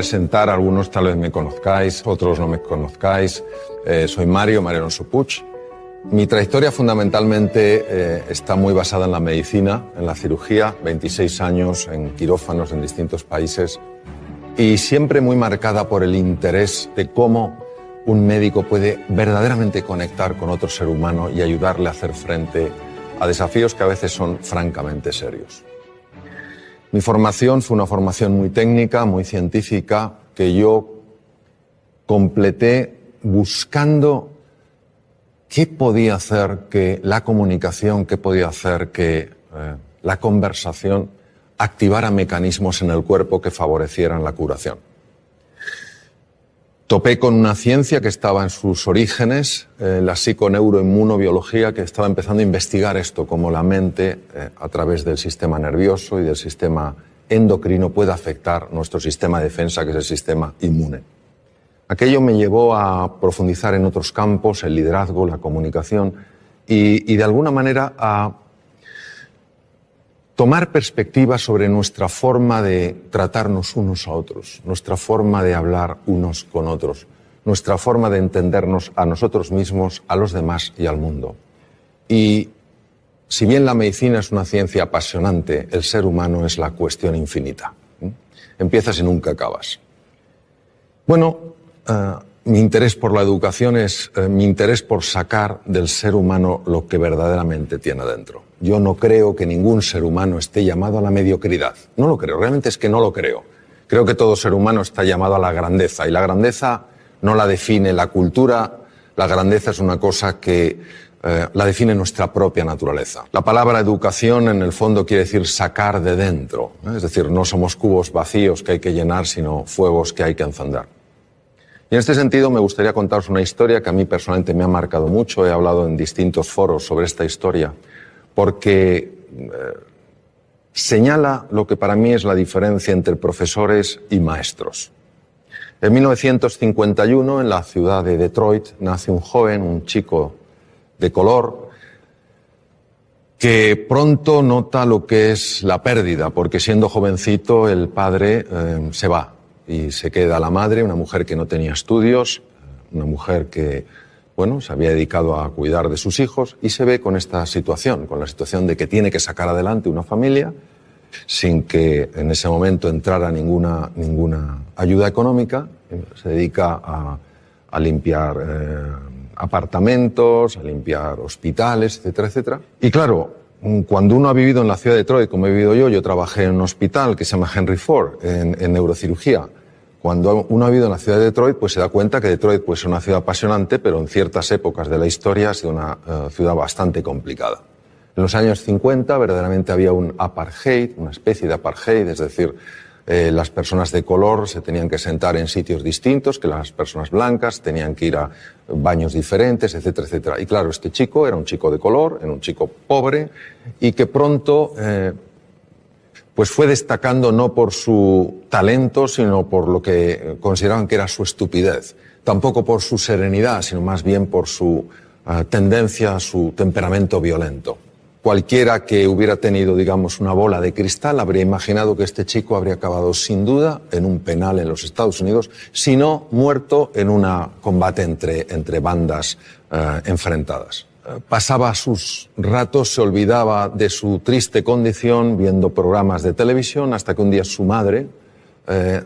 presentar, algunos tal vez me conozcáis, otros no me conozcáis. Soy Mario Alonso Puig. Mi trayectoria fundamentalmente está muy basada en la medicina, en la cirugía, 26 años en quirófanos en distintos países y siempre muy marcada por el interés de cómo un médico puede verdaderamente conectar con otro ser humano y ayudarle a hacer frente a desafíos que a veces son francamente serios. Mi formación fue una formación muy técnica, muy científica, que yo completé buscando qué podía hacer que la comunicación, qué podía hacer que la conversación activara mecanismos en el cuerpo que favorecieran la curación. Topé con una ciencia que estaba en sus orígenes, la psiconeuroinmunobiología, que estaba empezando a investigar esto, cómo la mente, a través del sistema nervioso y del sistema endocrino, puede afectar nuestro sistema de defensa, que es el sistema inmune. Aquello me llevó a profundizar en otros campos, el liderazgo, la comunicación, y de alguna manera a tomar perspectiva sobre nuestra forma de tratarnos unos a otros, nuestra forma de hablar unos con otros, nuestra forma de entendernos a nosotros mismos, a los demás y al mundo. Y si bien la medicina es una ciencia apasionante, el ser humano es la cuestión infinita. Empiezas y nunca acabas. Bueno, mi interés por la educación es mi interés por sacar del ser humano lo que verdaderamente tiene dentro. Yo no creo que ningún ser humano esté llamado a la mediocridad. No lo creo, realmente es que no lo creo. Creo que todo ser humano está llamado a la grandeza, y la grandeza no la define la cultura, la grandeza es una cosa que la define nuestra propia naturaleza. La palabra educación en el fondo quiere decir sacar de dentro, es decir, no somos cubos vacíos que hay que llenar, sino fuegos que hay que encender. Y en este sentido me gustaría contaros una historia que a mí personalmente me ha marcado mucho. He hablado en distintos foros sobre esta historia porque señala lo que para mí es la diferencia entre profesores y maestros. En 1951, en la ciudad de Detroit, nace un joven, un chico de color, que pronto nota lo que es la pérdida, porque siendo jovencito el padre se va. Y se queda la madre, una mujer que no tenía estudios, una mujer que, bueno, se había dedicado a cuidar de sus hijos, y se ve con esta situación, con la situación de que tiene que sacar adelante una familia sin que en ese momento entrara ninguna ayuda económica. Se dedica a limpiar apartamentos, a limpiar hospitales, etcétera, etcétera. Y claro, cuando uno ha vivido en la ciudad de Detroit, como he vivido yo trabajé en un hospital que se llama Henry Ford, en neurocirugía. Cuando uno ha vivido en la ciudad de Detroit, pues se da cuenta que Detroit pues, es una ciudad apasionante, pero en ciertas épocas de la historia ha sido una ciudad bastante complicada. En los años 50 verdaderamente había un apartheid, una especie de apartheid, es decir, las personas de color se tenían que sentar en sitios distintos que las personas blancas, tenían que ir a baños diferentes, etcétera, etcétera. Y claro, este chico era un chico de color, era un chico pobre y que pronto pues fue destacando no por su talento, sino por lo que consideraban que era su estupidez. Tampoco por su serenidad, sino más bien por su tendencia, su temperamento violento. Cualquiera que hubiera tenido, digamos, una bola de cristal habría imaginado que este chico habría acabado sin duda en un penal en los Estados Unidos, si no muerto en un combate entre bandas enfrentadas. Pasaba sus ratos, se olvidaba de su triste condición viendo programas de televisión, hasta que un día su madre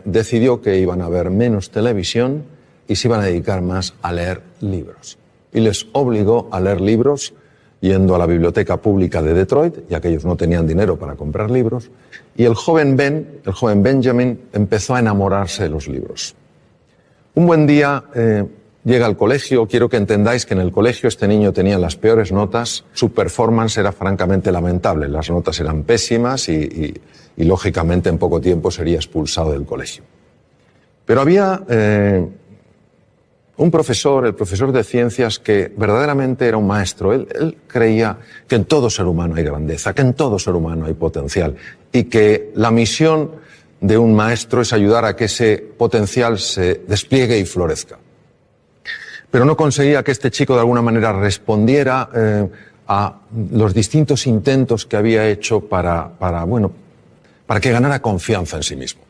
decidió que iban a ver menos televisión y se iban a dedicar más a leer libros. Y les obligó a leer libros yendo a la biblioteca pública de Detroit, ya que ellos no tenían dinero para comprar libros, y el joven Benjamin, empezó a enamorarse de los libros. Un buen día llega al colegio. Quiero que entendáis que en el colegio este niño tenía las peores notas, su performance era francamente lamentable, las notas eran pésimas y lógicamente en poco tiempo sería expulsado del colegio. Pero había un profesor, el profesor de ciencias, que verdaderamente era un maestro. Él creía que en todo ser humano hay grandeza, que en todo ser humano hay potencial y que la misión de un maestro es ayudar a que ese potencial se despliegue y florezca. Pero no conseguía que este chico de alguna manera respondiera a los distintos intentos que había hecho para que ganara confianza en sí mismo.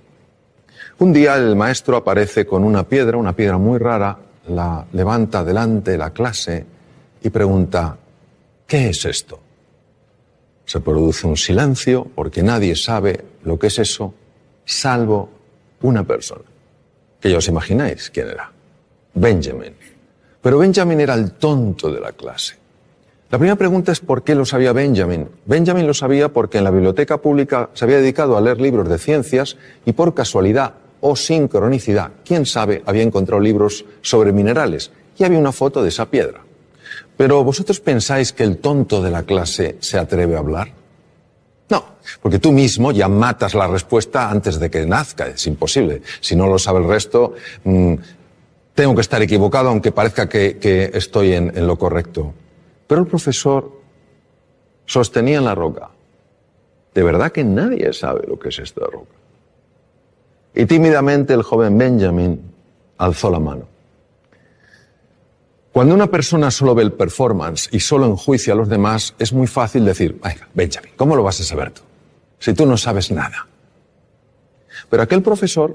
Un día el maestro aparece con una piedra muy rara, la levanta delante de la clase y pregunta, ¿qué es esto? Se produce un silencio porque nadie sabe lo que es eso, salvo una persona, que ya os imagináis quién era, Benjamin. Pero Benjamin era el tonto de la clase. La primera pregunta es ¿por qué lo sabía Benjamin? Benjamin lo sabía porque en la biblioteca pública se había dedicado a leer libros de ciencias y por casualidad o sincronicidad, quién sabe, había encontrado libros sobre minerales y había una foto de esa piedra. Pero ¿vosotros pensáis que el tonto de la clase se atreve a hablar? No, porque tú mismo ya matas la respuesta antes de que nazca, es imposible. Si no lo sabe el resto, tengo que estar equivocado aunque parezca que estoy en lo correcto. Pero el profesor sostenía en la roca. De verdad que nadie sabe lo que es esta roca. Y tímidamente el joven Benjamin alzó la mano. Cuando una persona solo ve el performance y solo enjuicia a los demás, es muy fácil decir, venga, Benjamin, ¿cómo lo vas a saber tú? Si tú no sabes nada. Pero aquel profesor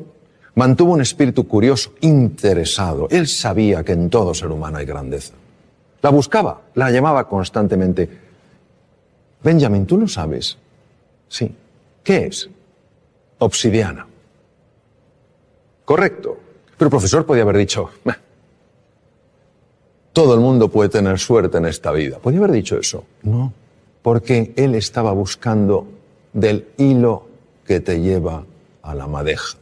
mantuvo un espíritu curioso, interesado. Él sabía que en todo ser humano hay grandeza. La buscaba, la llamaba constantemente. Benjamin, ¿tú lo sabes? Sí. ¿Qué es? Obsidiana. Correcto. Pero el profesor podía haber dicho, todo el mundo puede tener suerte en esta vida. ¿Podía haber dicho eso? No, porque él estaba buscando del hilo que te lleva a la madeja.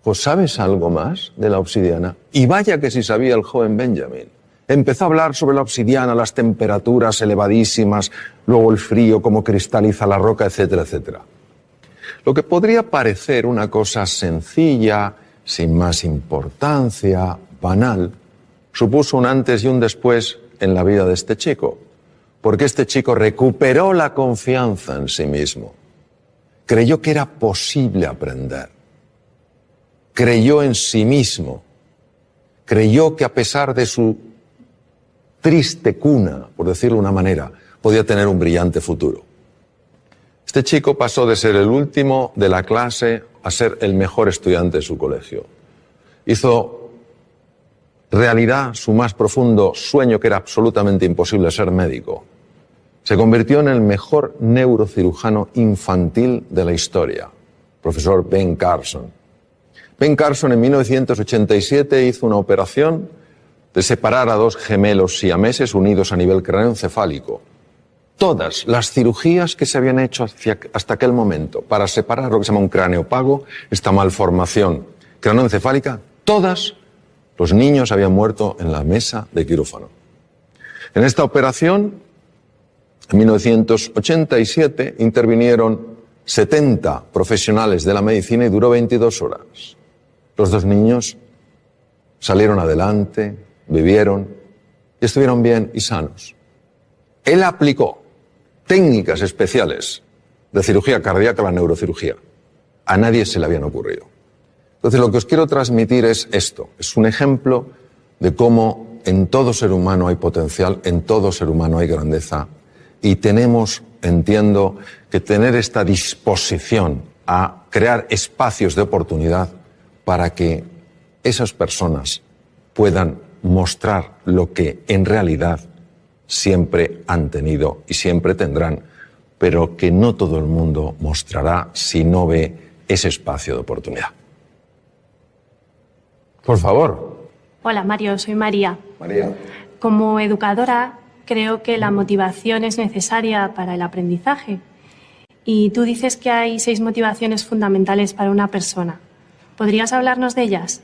Pues ¿sabes algo más de la obsidiana? Y vaya que sí sabía el joven Benjamin. Empezó a hablar sobre la obsidiana, las temperaturas elevadísimas, luego el frío, cómo cristaliza la roca, etcétera, etcétera. Lo que podría parecer una cosa sencilla, sin más importancia, banal, supuso un antes y un después en la vida de este chico, porque este chico recuperó la confianza en sí mismo, creyó que era posible aprender, creyó en sí mismo, creyó que a pesar de su triste cuna, por decirlo de una manera, podía tener un brillante futuro. Este chico pasó de ser el último de la clase a ser el mejor estudiante de su colegio. Hizo realidad su más profundo sueño, que era absolutamente imposible, ser médico. Se convirtió en el mejor neurocirujano infantil de la historia, profesor Ben Carson. Ben Carson en 1987 hizo una operación de separar a dos gemelos siameses unidos a nivel craneoencefálico. Todas las cirugías que se habían hecho hasta aquel momento para separar lo que se llama un cráneo pago, esta malformación craneoencefálica, todas los niños habían muerto en la mesa de quirófano. En esta operación, en 1987, intervinieron 70 profesionales de la medicina y duró 22 horas. Los dos niños salieron adelante, vivieron y estuvieron bien y sanos. Él aplicó técnicas especiales de cirugía cardíaca a la neurocirugía. A nadie se le habían ocurrido. Entonces, lo que os quiero transmitir es esto. Es un ejemplo de cómo en todo ser humano hay potencial, en todo ser humano hay grandeza. Y tenemos, entiendo, que tener esta disposición a crear espacios de oportunidad para que esas personas puedan mostrar lo que en realidad siempre han tenido y siempre tendrán, pero que no todo el mundo mostrará si no ve ese espacio de oportunidad. Por favor. Hola, Mario, soy María. María. Como educadora, creo que la motivación es necesaria para el aprendizaje. Y tú dices que hay 6 motivaciones fundamentales para una persona. ¿Podrías hablarnos de ellas?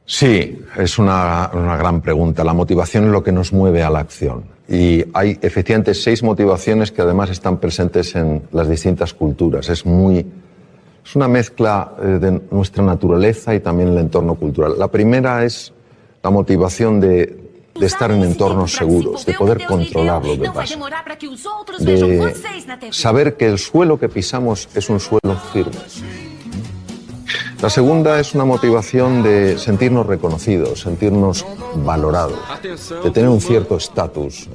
Sí, es una gran pregunta. La motivación es lo que nos mueve a la acción. Y hay efectivamente 6 motivaciones que además están presentes en las distintas culturas. Es una mezcla de nuestra naturaleza y también el entorno cultural. La primera es la motivación de estar en entornos seguros, de poder controlar lo que pasa, de saber que el suelo que pisamos es un suelo firme. La segunda es una motivación de sentirnos reconocidos, sentirnos valorados, de tener un cierto estatus.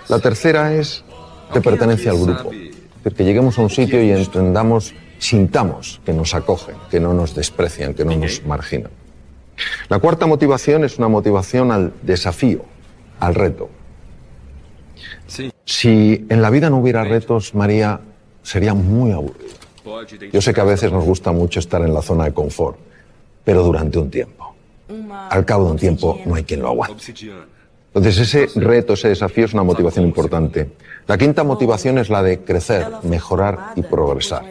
La tercera es de pertenencia al grupo, es decir, que lleguemos a un sitio y entendamos sintamos que nos acogen, que no nos desprecian, que no nos marginan. La cuarta motivación es una motivación al desafío, al reto. Sí. Si en la vida no hubiera retos, María, sería muy aburrido. Yo sé que a veces nos gusta mucho estar en la zona de confort, pero durante un tiempo. Al cabo de un tiempo no hay quien lo aguante. Entonces ese reto, ese desafío es una motivación importante. La quinta motivación es la de crecer, mejorar y progresar.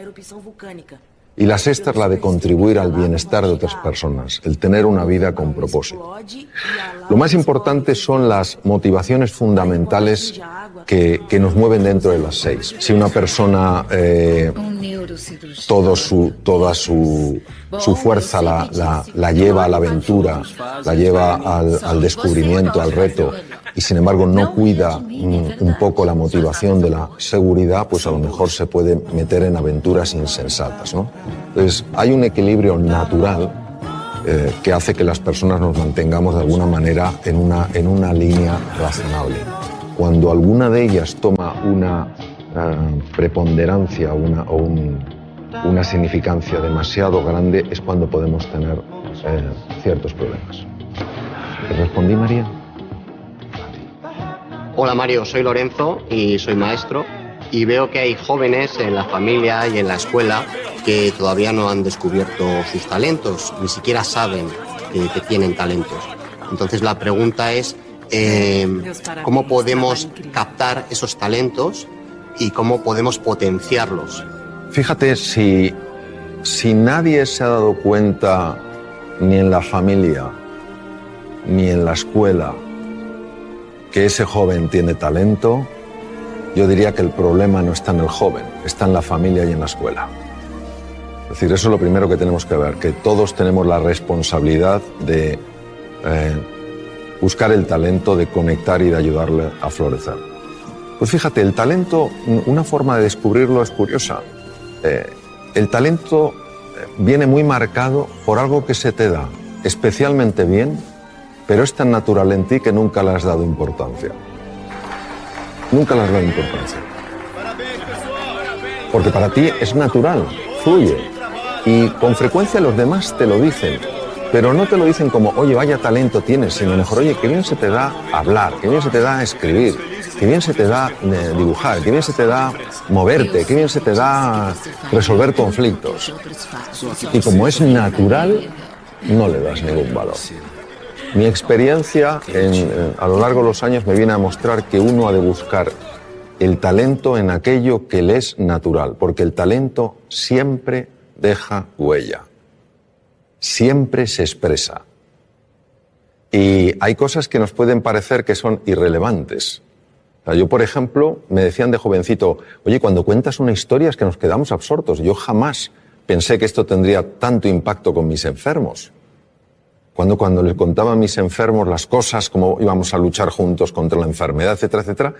Y la sexta es la de contribuir al bienestar de otras personas, el tener una vida con propósito. Lo más importante son las motivaciones fundamentales que nos mueven dentro de las 6. Si una persona toda su fuerza la lleva a la aventura, la lleva al descubrimiento, al reto, y sin embargo no cuida un poco la motivación de la seguridad, pues a lo mejor se puede meter en aventuras insensatas, ¿no? Entonces hay un equilibrio natural que hace que las personas nos mantengamos de alguna manera en una línea razonable. Cuando alguna de ellas toma una preponderancia o una significancia demasiado grande, es cuando podemos tener ciertos problemas. ¿Te respondí, María? Hola Mario, soy Lorenzo y soy maestro y veo que hay jóvenes en la familia y en la escuela que todavía no han descubierto sus talentos, ni siquiera saben que tienen talentos. Entonces la pregunta es ¿cómo podemos captar esos talentos y cómo podemos potenciarlos? Fíjate, si nadie se ha dado cuenta, ni en la familia, ni en la escuela, que ese joven tiene talento, yo diría que el problema no está en el joven, está en la familia y en la escuela. Es decir, eso es lo primero que tenemos que ver, que todos tenemos la responsabilidad de buscar el talento, de conectar y de ayudarle a florecer. Pues fíjate, el talento, una forma de descubrirlo es curiosa. El talento viene muy marcado por algo que se te da especialmente bien, pero es tan natural en ti que nunca le has dado importancia. Nunca le has dado importancia. Porque para ti es natural, fluye. Y con frecuencia los demás te lo dicen, pero no te lo dicen como, oye, vaya talento tienes, sino mejor, oye, qué bien se te da hablar, qué bien se te da escribir, qué bien se te da dibujar, qué bien se te da moverte, qué bien se te da resolver conflictos. Y como es natural, no le das ningún valor. Mi experiencia a lo largo de los años me viene a mostrar que uno ha de buscar el talento en aquello que le es natural, porque el talento siempre deja huella, siempre se expresa. Y hay cosas que nos pueden parecer que son irrelevantes. O sea, yo, por ejemplo, me decían de jovencito, oye, cuando cuentas una historia es que nos quedamos absortos. Yo jamás pensé que esto tendría tanto impacto con mis enfermos. Cuando les contaba a mis enfermos las cosas, cómo íbamos a luchar juntos contra la enfermedad, etcétera, etcétera,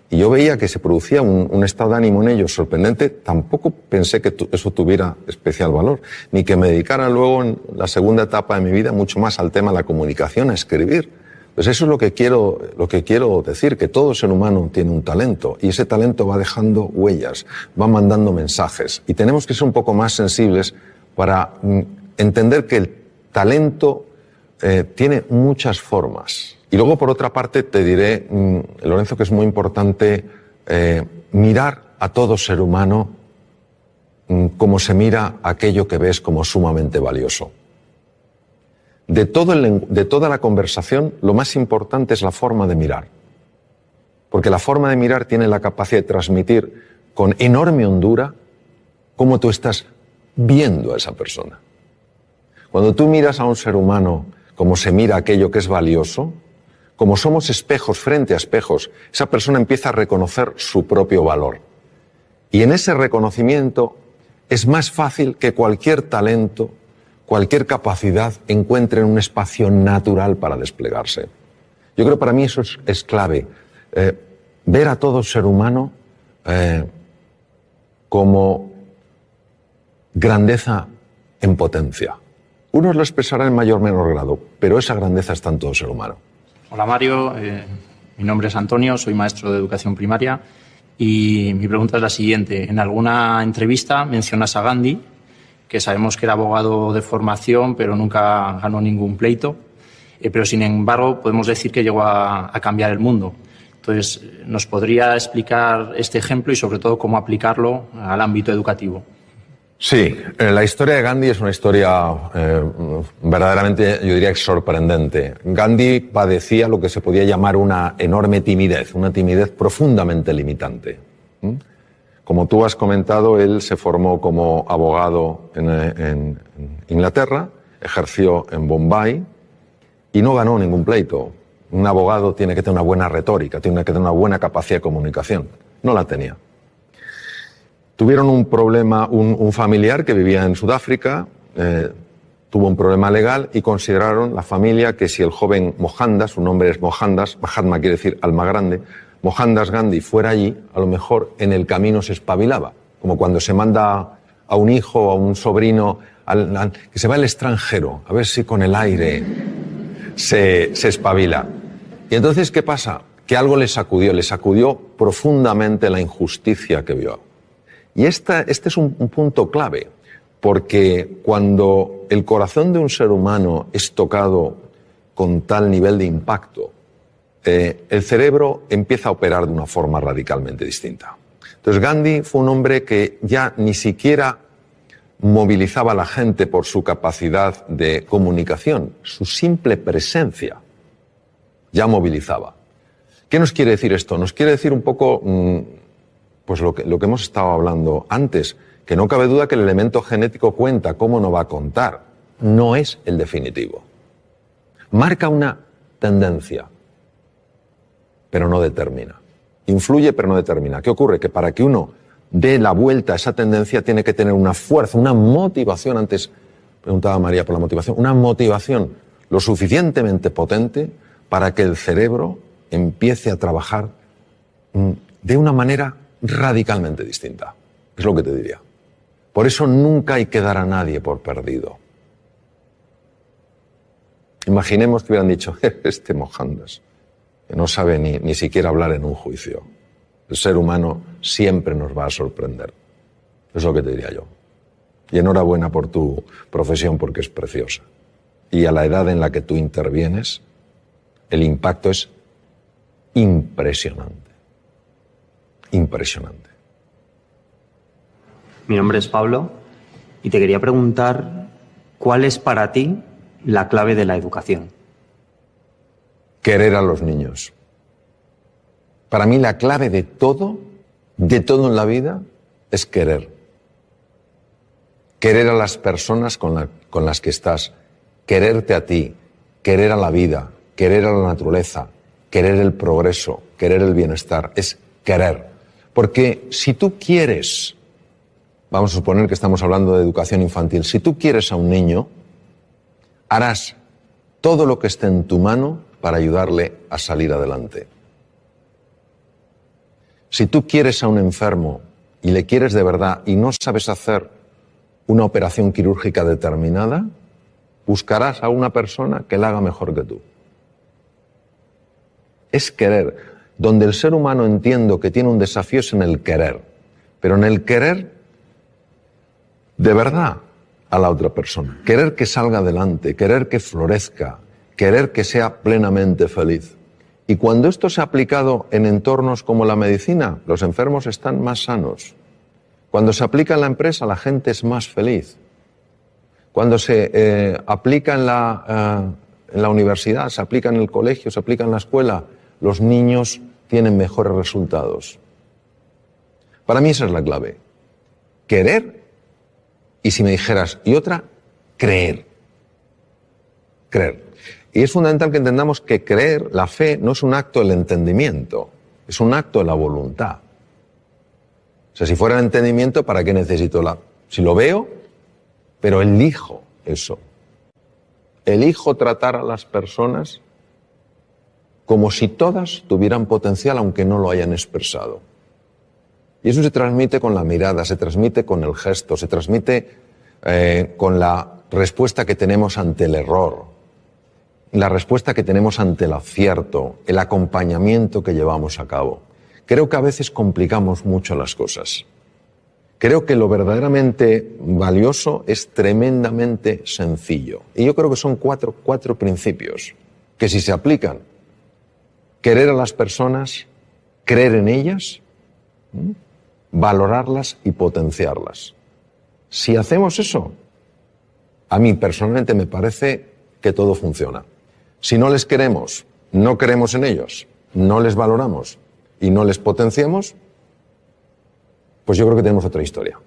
y yo veía que se producía un estado de ánimo en ellos sorprendente, tampoco pensé que eso tuviera especial valor, ni que me dedicara luego en la segunda etapa de mi vida mucho más al tema de la comunicación, a escribir. Pues eso es lo que quiero decir, que todo ser humano tiene un talento, y ese talento va dejando huellas, va mandando mensajes, y tenemos que ser un poco más sensibles para entender que el talento tiene muchas formas. Y luego, por otra parte, te diré, Lorenzo, que es muy importante mirar a todo ser humano como se mira aquello que ves como sumamente valioso. De toda la conversación, lo más importante es la forma de mirar. Porque la forma de mirar tiene la capacidad de transmitir con enorme hondura cómo tú estás viendo a esa persona. Cuando tú miras a un ser humano como se mira aquello que es valioso, como somos espejos frente a espejos, esa persona empieza a reconocer su propio valor. Y en ese reconocimiento es más fácil que cualquier talento, cualquier capacidad encuentre un espacio natural para desplegarse. Yo creo que para mí eso es clave. Ver a todo ser humano como grandeza en potencia. Unos lo expresarán en mayor o menor grado, pero esa grandeza está en todo ser humano. Hola Mario, mi nombre es Antonio, soy maestro de educación primaria Y mi pregunta es la siguiente. En alguna entrevista mencionas a Gandhi, que sabemos que era abogado de formación, pero nunca ganó ningún pleito. Pero, sin embargo, podemos decir que llegó a cambiar el mundo. Entonces, ¿nos podría explicar este ejemplo y, sobre todo, cómo aplicarlo al ámbito educativo? Sí, la historia de Gandhi es una historia verdaderamente, yo diría, sorprendente. Gandhi padecía lo que se podía llamar una enorme timidez, una timidez profundamente limitante. Como tú has comentado, él se formó como abogado en Inglaterra, ejerció en Bombay y no ganó ningún pleito. Un abogado tiene que tener una buena retórica, tiene que tener una buena capacidad de comunicación. No la tenía. Tuvieron un problema, un familiar que vivía en Sudáfrica, tuvo un problema legal y consideraron la familia que si el joven Mohandas, su nombre es Mohandas, Mahatma quiere decir alma grande, Mohandas Gandhi fuera allí, a lo mejor en el camino se espabilaba, como cuando se manda a un hijo o a un sobrino que se va al extranjero, a ver si con el aire se espabila. Y entonces, ¿qué pasa? Que algo le sacudió profundamente la injusticia que vio. Y este es un punto clave, porque cuando el corazón de un ser humano es tocado con tal nivel de impacto, el cerebro empieza a operar de una forma radicalmente distinta. Entonces Gandhi fue un hombre que ya ni siquiera movilizaba a la gente por su capacidad de comunicación, su simple presencia ya movilizaba. ¿Qué nos quiere decir esto? Nos quiere decir un poco pues lo que hemos estado hablando antes, que no cabe duda que el elemento genético cuenta, ¿cómo no va a contar? No es el definitivo. Marca una tendencia, pero no determina. Influye, pero no determina. ¿Qué ocurre? Que para que uno dé la vuelta a esa tendencia tiene que tener una fuerza, una motivación. Antes preguntaba María por la motivación. Una motivación lo suficientemente potente para que el cerebro empiece a trabajar de una manera radicalmente distinta. Es lo que te diría. Por eso nunca hay que dar a nadie por perdido. Imaginemos que hubieran dicho, este Mohandas, que no sabe ni siquiera hablar en un juicio. El ser humano siempre nos va a sorprender. Es lo que te diría yo. Y enhorabuena por tu profesión porque es preciosa. Y a la edad en la que tú intervienes, el impacto es impresionante. Impresionante. Mi nombre es Pablo y te quería preguntar ¿cuál es para ti la clave de la educación? Querer a los niños. Para mí la clave de todo en la vida es querer. Querer a las personas con las que estás, quererte a ti, querer a la vida, querer a la naturaleza, querer el progreso, querer el bienestar, es querer. Porque si tú quieres, vamos a suponer que estamos hablando de educación infantil, si tú quieres a un niño, harás todo lo que esté en tu mano para ayudarle a salir adelante. Si tú quieres a un enfermo y le quieres de verdad y no sabes hacer una operación quirúrgica determinada, buscarás a una persona que la haga mejor que tú. Es querer. Donde el ser humano entiendo que tiene un desafío es en el querer, pero en el querer de verdad a la otra persona. Querer que salga adelante, querer que florezca, querer que sea plenamente feliz. Y cuando esto se ha aplicado en entornos como la medicina, los enfermos están más sanos. Cuando se aplica en la empresa, la gente es más feliz. Cuando se aplica en la universidad, se aplica en el colegio, se aplica en la escuela, los niños tienen mejores resultados. Para mí esa es la clave. Querer y, si me dijeras, y otra, creer. Creer. Y es fundamental que entendamos que creer, la fe, no es un acto del entendimiento, es un acto de la voluntad. O sea, si fuera el entendimiento, ¿para qué necesito la...? Si lo veo, pero elijo eso. Elijo tratar a las personas como si todas tuvieran potencial, aunque no lo hayan expresado. Y eso se transmite con la mirada, se transmite con el gesto, se transmite con la respuesta que tenemos ante el error, la respuesta que tenemos ante el acierto, el acompañamiento que llevamos a cabo. Creo que a veces complicamos mucho las cosas. Creo que lo verdaderamente valioso es tremendamente sencillo. Y yo creo que son cuatro principios que si se aplican, querer a las personas, creer en ellas, valorarlas y potenciarlas. Si hacemos eso, a mí personalmente me parece que todo funciona. Si no les queremos, no creemos en ellos, no les valoramos y no les potenciamos, pues yo creo que tenemos otra historia.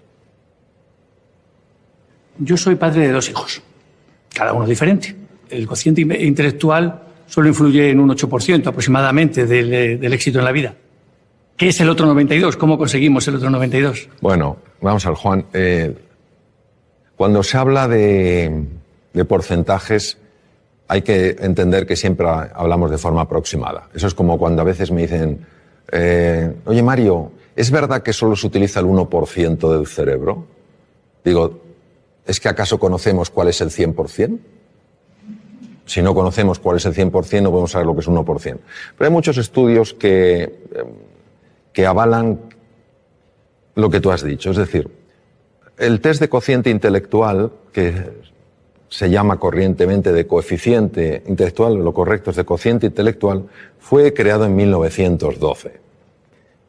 Yo soy padre de 2 hijos, cada uno diferente. El cociente intelectual solo influye en un 8% aproximadamente del éxito en la vida. ¿Qué es el otro 92%? ¿Cómo conseguimos el otro 92%? Bueno, vamos al Juan. Cuando se habla de porcentajes, hay que entender que siempre hablamos de forma aproximada. Eso es como cuando a veces me dicen, oye Mario, ¿es verdad que solo se utiliza el 1% del cerebro? Digo, ¿es que acaso conocemos cuál es el 100%? Si no conocemos cuál es el 100%, no podemos saber lo que es un 1%. Pero hay muchos estudios que avalan lo que tú has dicho. Es decir, el test de cociente intelectual, que se llama corrientemente de coeficiente intelectual, lo correcto es de cociente intelectual, fue creado en 1912.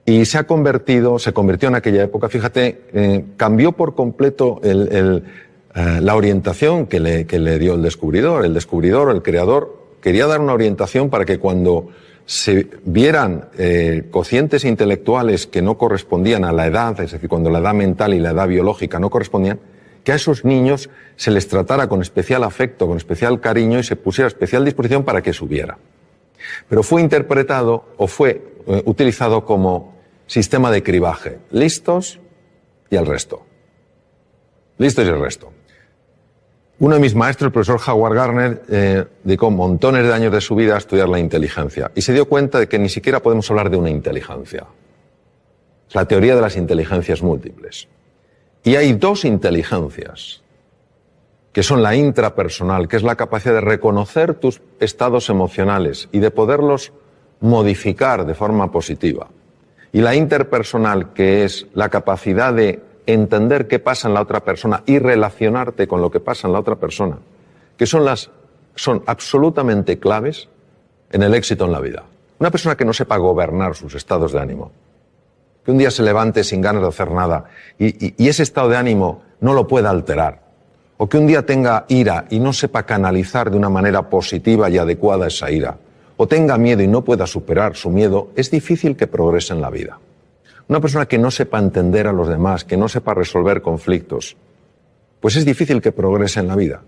Y se convirtió en aquella época, fíjate, cambió por completo la orientación que le dio el descubridor. El descubridor, el creador, quería dar una orientación para que cuando se vieran cocientes intelectuales que no correspondían a la edad, es decir, cuando la edad mental y la edad biológica no correspondían, que a esos niños se les tratara con especial afecto, con especial cariño y se pusiera a especial disposición para que subiera. Pero fue interpretado o fue utilizado como sistema de cribaje. Listos y el resto. Listos y el resto. Uno de mis maestros, el profesor Howard Gardner, dedicó montones de años de su vida a estudiar la inteligencia y se dio cuenta de que ni siquiera podemos hablar de una inteligencia. La teoría de las inteligencias múltiples. Y hay 2 inteligencias, que son la intrapersonal, que es la capacidad de reconocer tus estados emocionales y de poderlos modificar de forma positiva. Y la interpersonal, que es la capacidad de entender qué pasa en la otra persona y relacionarte con lo que pasa en la otra persona, que son absolutamente claves en el éxito en la vida. Una persona que no sepa gobernar sus estados de ánimo, que un día se levante sin ganas de hacer nada y ese estado de ánimo no lo pueda alterar, o que un día tenga ira y no sepa canalizar de una manera positiva y adecuada esa ira, o tenga miedo y no pueda superar su miedo, es difícil que progrese en la vida. Una persona que no sepa entender a los demás, que no sepa resolver conflictos, pues es difícil que progrese en la vida.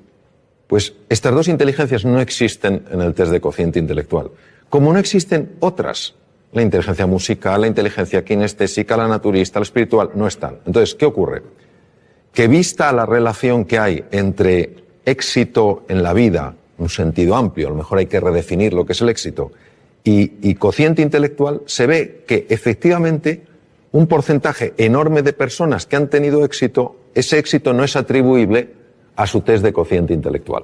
Pues estas 2 inteligencias no existen en el test de cociente intelectual, como no existen otras. La inteligencia musical, la inteligencia kinestésica, la naturista, la espiritual, no están. Entonces, ¿qué ocurre? Que vista la relación que hay entre éxito en la vida, en un sentido amplio, a lo mejor hay que redefinir lo que es el éxito, y cociente intelectual, se ve que efectivamente un porcentaje enorme de personas que han tenido éxito, ese éxito no es atribuible a su test de cociente intelectual.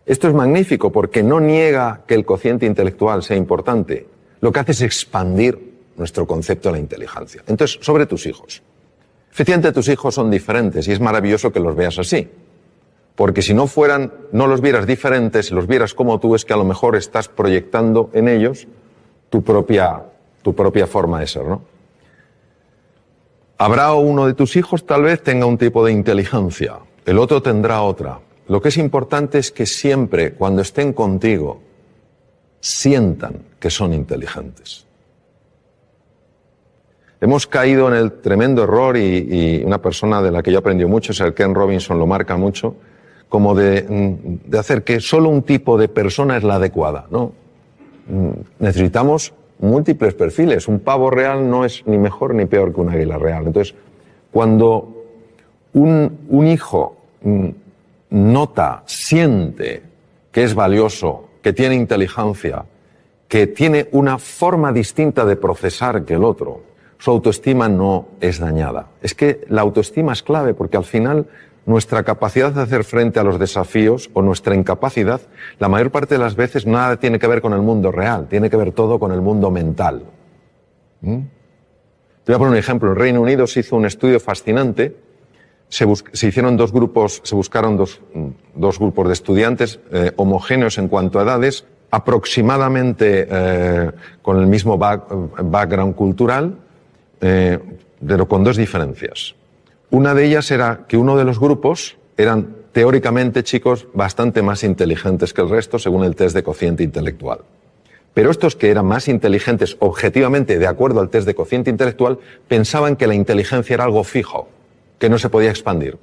Esto es magnífico porque no niega que el cociente intelectual sea importante. Lo que hace es expandir nuestro concepto de la inteligencia. Entonces, sobre tus hijos. Efectivamente, tus hijos son diferentes y es maravilloso que los veas así. Porque si no los vieras diferentes, si los vieras como tú, es que a lo mejor estás proyectando en ellos tu propia forma de ser, ¿no? Habrá uno de tus hijos, tal vez tenga un tipo de inteligencia, el otro tendrá otra. Lo que es importante es que siempre, cuando estén contigo, sientan que son inteligentes. Hemos caído en el tremendo error, y una persona de la que yo aprendí mucho, Sir Ken Robinson lo marca mucho, como de hacer que solo un tipo de persona es la adecuada, ¿no? Necesitamos múltiples perfiles. Un pavo real no es ni mejor ni peor que un águila real. Entonces, cuando un hijo nota, siente que es valioso, que tiene inteligencia, que tiene una forma distinta de procesar que el otro, su autoestima no es dañada. Es que la autoestima es clave porque al final nuestra capacidad de hacer frente a los desafíos o nuestra incapacidad, la mayor parte de las veces nada tiene que ver con el mundo real, tiene que ver todo con el mundo mental. Te voy a poner un ejemplo. En Reino Unido se hizo un estudio fascinante. Se hicieron dos grupos, se buscaron dos grupos de estudiantes homogéneos en cuanto a edades, aproximadamente con el mismo background cultural, pero con dos diferencias. Una de ellas era que uno de los grupos eran teóricamente chicos bastante más inteligentes que el resto según el test de cociente intelectual. Pero estos que eran más inteligentes objetivamente de acuerdo al test de cociente intelectual pensaban que la inteligencia era algo fijo, que no se podía expandir.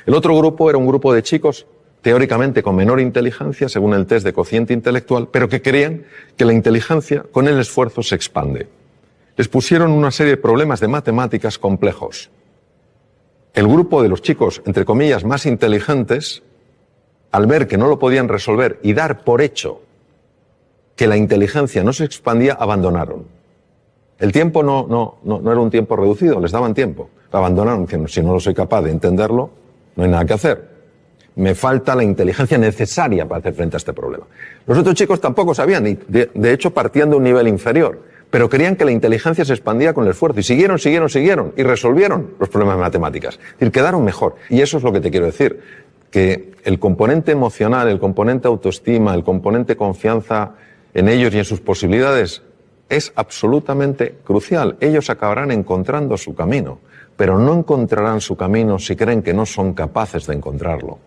El otro grupo era un grupo de chicos teóricamente con menor inteligencia según el test de cociente intelectual, pero que creían que la inteligencia con el esfuerzo se expande. Les pusieron una serie de problemas de matemáticas complejos. El grupo de los chicos, entre comillas, más inteligentes, al ver que no lo podían resolver y dar por hecho que la inteligencia no se expandía, abandonaron. El tiempo no era un tiempo reducido, les daban tiempo. Abandonaron diciendo, si no lo soy capaz de entenderlo, no hay nada que hacer. Me falta la inteligencia necesaria para hacer frente a este problema. Los otros chicos tampoco sabían, y de hecho partían de un nivel inferior. Pero creían que la inteligencia se expandía con el esfuerzo y siguieron y resolvieron los problemas de matemáticas. Es decir, quedaron mejor. Y eso es lo que te quiero decir, que el componente emocional, el componente autoestima, el componente confianza en ellos y en sus posibilidades es absolutamente crucial. Ellos acabarán encontrando su camino, pero no encontrarán su camino si creen que no son capaces de encontrarlo.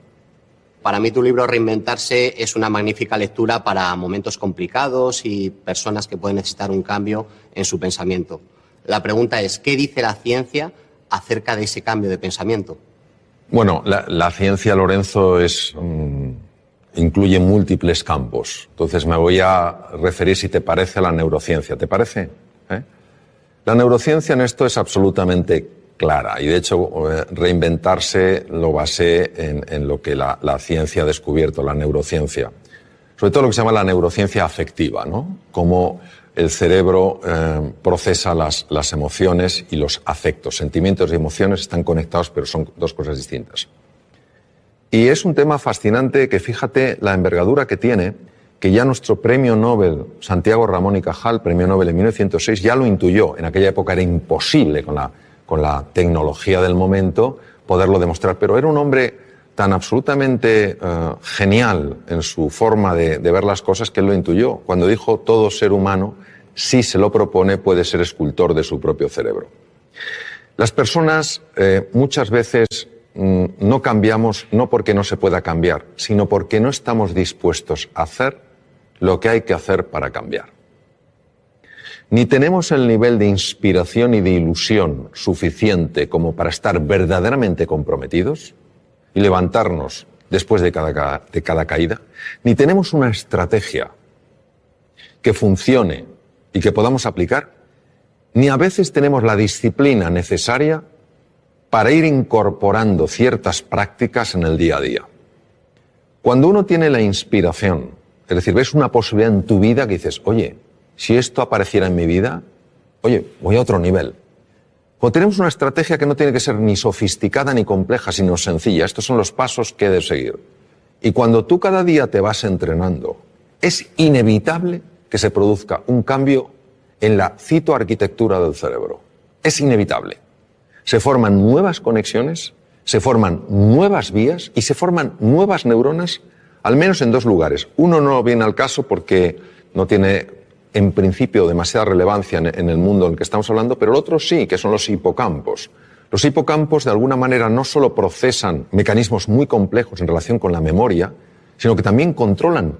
Para mí tu libro Reinventarse es una magnífica lectura para momentos complicados y personas que pueden necesitar un cambio en su pensamiento. La pregunta es, ¿qué dice la ciencia acerca de ese cambio de pensamiento? Bueno, la ciencia, Lorenzo, incluye múltiples campos. Entonces me voy a referir, si te parece, a la neurociencia. ¿Te parece? La neurociencia en esto es absolutamente clara y de hecho Reinventarse lo basé en lo que la ciencia ha descubierto, la neurociencia. Sobre todo lo que se llama la neurociencia afectiva, ¿no? Cómo el cerebro procesa las emociones y los afectos. Sentimientos y emociones están conectados, pero son dos cosas distintas. Y es un tema fascinante que fíjate la envergadura que tiene, que ya nuestro premio Nobel, Santiago Ramón y Cajal, premio Nobel en 1906, ya lo intuyó. En aquella época era imposible con la tecnología del momento poderlo demostrar, pero era un hombre tan absolutamente genial en su forma de ver las cosas que él lo intuyó. Cuando dijo, todo ser humano, si se lo propone, puede ser escultor de su propio cerebro. Las personas muchas veces no cambiamos no porque no se pueda cambiar, sino porque no estamos dispuestos a hacer lo que hay que hacer para cambiar. Ni tenemos el nivel de inspiración y de ilusión suficiente como para estar verdaderamente comprometidos y levantarnos después de cada caída, ni tenemos una estrategia que funcione y que podamos aplicar, ni a veces tenemos la disciplina necesaria para ir incorporando ciertas prácticas en el día a día. Cuando uno tiene la inspiración, es decir, ves una posibilidad en tu vida que dices, oye, si esto apareciera en mi vida, oye, voy a otro nivel. Cuando tenemos una estrategia que no tiene que ser ni sofisticada ni compleja, sino sencilla, estos son los pasos que he de seguir. Y cuando tú cada día te vas entrenando, es inevitable que se produzca un cambio en la citoarquitectura del cerebro. Es inevitable. Se forman nuevas conexiones, se forman nuevas vías y se forman nuevas neuronas, al menos en dos lugares. Uno no viene al caso porque no tiene en principio demasiada relevancia en el mundo en el que estamos hablando, pero el otro sí, que son los hipocampos. Los hipocampos de alguna manera no solo procesan mecanismos muy complejos en relación con la memoria, sino que también controlan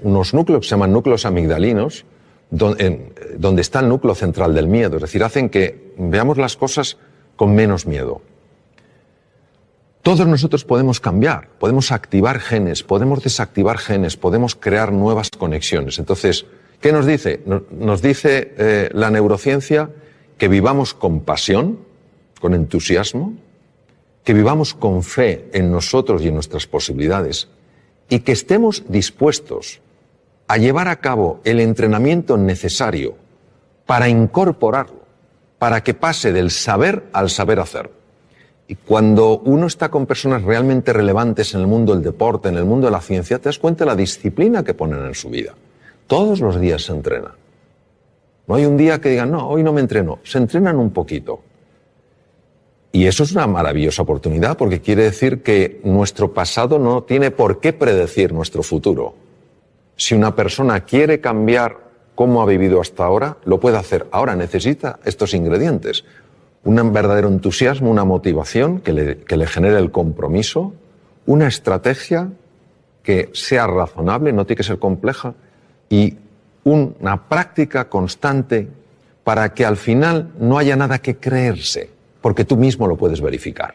unos núcleos que se llaman núcleos amigdalinos, donde está el núcleo central del miedo, es decir, hacen que veamos las cosas con menos miedo. Todos nosotros podemos cambiar, podemos activar genes, podemos desactivar genes, podemos crear nuevas conexiones. Entonces, ¿qué nos dice? Nos dice la neurociencia que vivamos con pasión, con entusiasmo, que vivamos con fe en nosotros y en nuestras posibilidades y que estemos dispuestos a llevar a cabo el entrenamiento necesario para incorporarlo, para que pase del saber al saber hacer. Y cuando uno está con personas realmente relevantes en el mundo del deporte, en el mundo de la ciencia, te das cuenta de la disciplina que ponen en su vida. Todos los días se entrena. No hay un día que digan, no, hoy no me entreno. Se entrenan un poquito. Y eso es una maravillosa oportunidad porque quiere decir que nuestro pasado no tiene por qué predecir nuestro futuro. Si una persona quiere cambiar cómo ha vivido hasta ahora, lo puede hacer. Ahora necesita estos ingredientes. Un verdadero entusiasmo, una motivación que le genere el compromiso, una estrategia que sea razonable, no tiene que ser compleja, y una práctica constante para que al final no haya nada que creerse, porque tú mismo lo puedes verificar.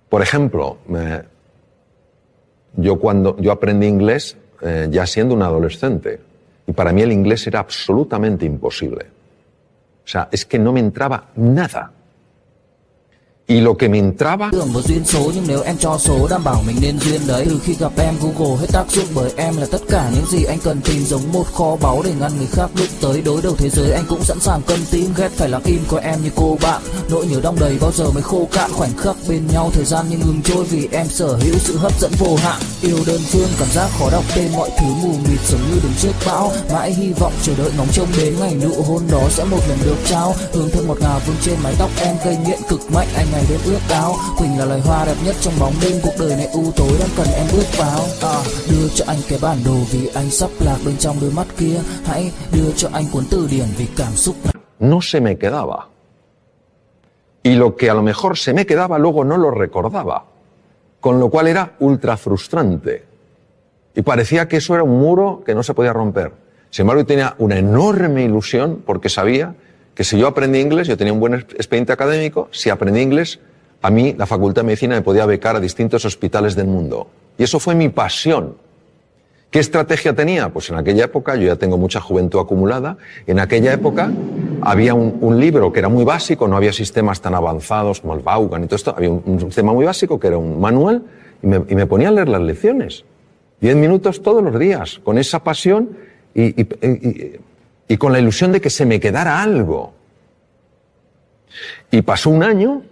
Por ejemplo, yo aprendí inglés ya siendo un adolescente, y para mí el inglés era absolutamente imposible. O sea, es que no me entraba nada. Y lo que me entraba... Tưởng một duyên số nhưng nếu em cho số đảm bảo mình nên duyên đấy. Từ khi gặp em Google hết tác dụng bởi em là tất cả những gì anh cần tìm, giống một kho báu để ngăn người khác đụng tới. Đối đầu thế giới anh cũng sẵn sàng cân tím, ghét phải lặng im coi em như cô bạn. Nỗi nhớ đong đầy bao giờ mới khô cạn, khoảnh khắc bên nhau thời gian như ngừng trôi vì em sở hữu sự hấp dẫn vô hạn. Yêu đơn phương cảm giác khó đọc tên, mọi thứ mù mịt giống như đứng trước bão. Mãi hy vọng chờ đợi ngóng trông đến ngày nụ hôn đó sẽ một lần được trao. Hương thơm ngọt ngào vương trên mái tóc em, gây nghiện cực mạnh anh ngày đêm ước áo. Quỳnh là loài hoa đẹp nhất trong bóng đêm, cuộc đời này u tối đang cần em bước vào. Đưa cho anh cái bản đồ vì anh sắp lạc bên trong đôi mắt kia. Hãy đưa cho anh cuốn từ điển vì cảm xúc. No se me quedaba. Y lo que a lo mejor se me quedaba luego no lo recordaba. Con lo cual era ultra frustrante. Y parecía que eso era un muro que no se podía romper. Sin embargo, yo tenía una enorme ilusión porque sabía que si yo aprendí inglés, yo tenía un buen expediente académico, si aprendí inglés, a mí la Facultad de Medicina me podía becar a distintos hospitales del mundo. Y eso fue mi pasión. ¿Qué estrategia tenía? Pues en aquella época, yo ya tengo mucha juventud acumulada, en aquella época había un libro que era muy básico, no había sistemas tan avanzados como el Vaughan y todo esto, había un sistema muy básico que era un manual y me ponía a leer las lecciones. 10 minutos todos los días, con esa pasión y con la ilusión de que se me quedara algo. Y pasó un año,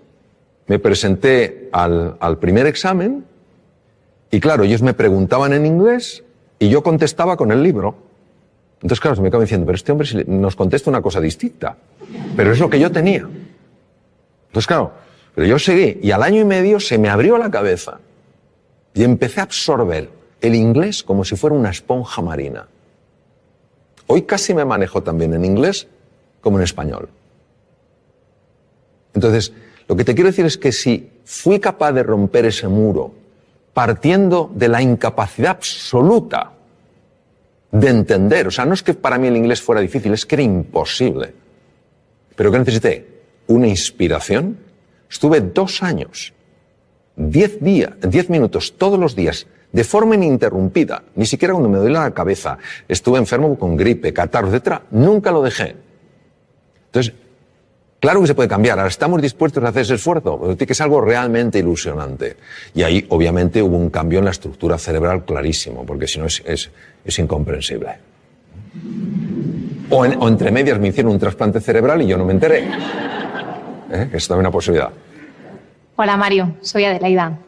me presenté al primer examen y claro, ellos me preguntaban en inglés y yo contestaba con el libro. Entonces claro, se me acaba diciendo, pero este hombre nos contesta una cosa distinta. Pero es lo que yo tenía. Entonces claro, pero yo seguí y al año y medio se me abrió la cabeza y empecé a absorber el inglés como si fuera una esponja marina. Hoy casi me manejo también en inglés como en español. Entonces, lo que te quiero decir es que si fui capaz de romper ese muro partiendo de la incapacidad absoluta de entender, o sea, no es que para mí el inglés fuera difícil, es que era imposible. Pero que necesité una inspiración. Estuve 2 años, 10 minutos todos los días, de forma ininterrumpida, ni siquiera cuando me duele la cabeza, estuve enfermo con gripe, catarro, etc., nunca lo dejé. Entonces, claro que se puede cambiar, ahora estamos dispuestos a hacer ese esfuerzo, pero tiene que ser algo realmente ilusionante. Y ahí, obviamente, hubo un cambio en la estructura cerebral clarísimo, porque si no es incomprensible. O entre medias me hicieron un trasplante cerebral y yo no me enteré. Es también una posibilidad. Hola Mario, soy Adelaida.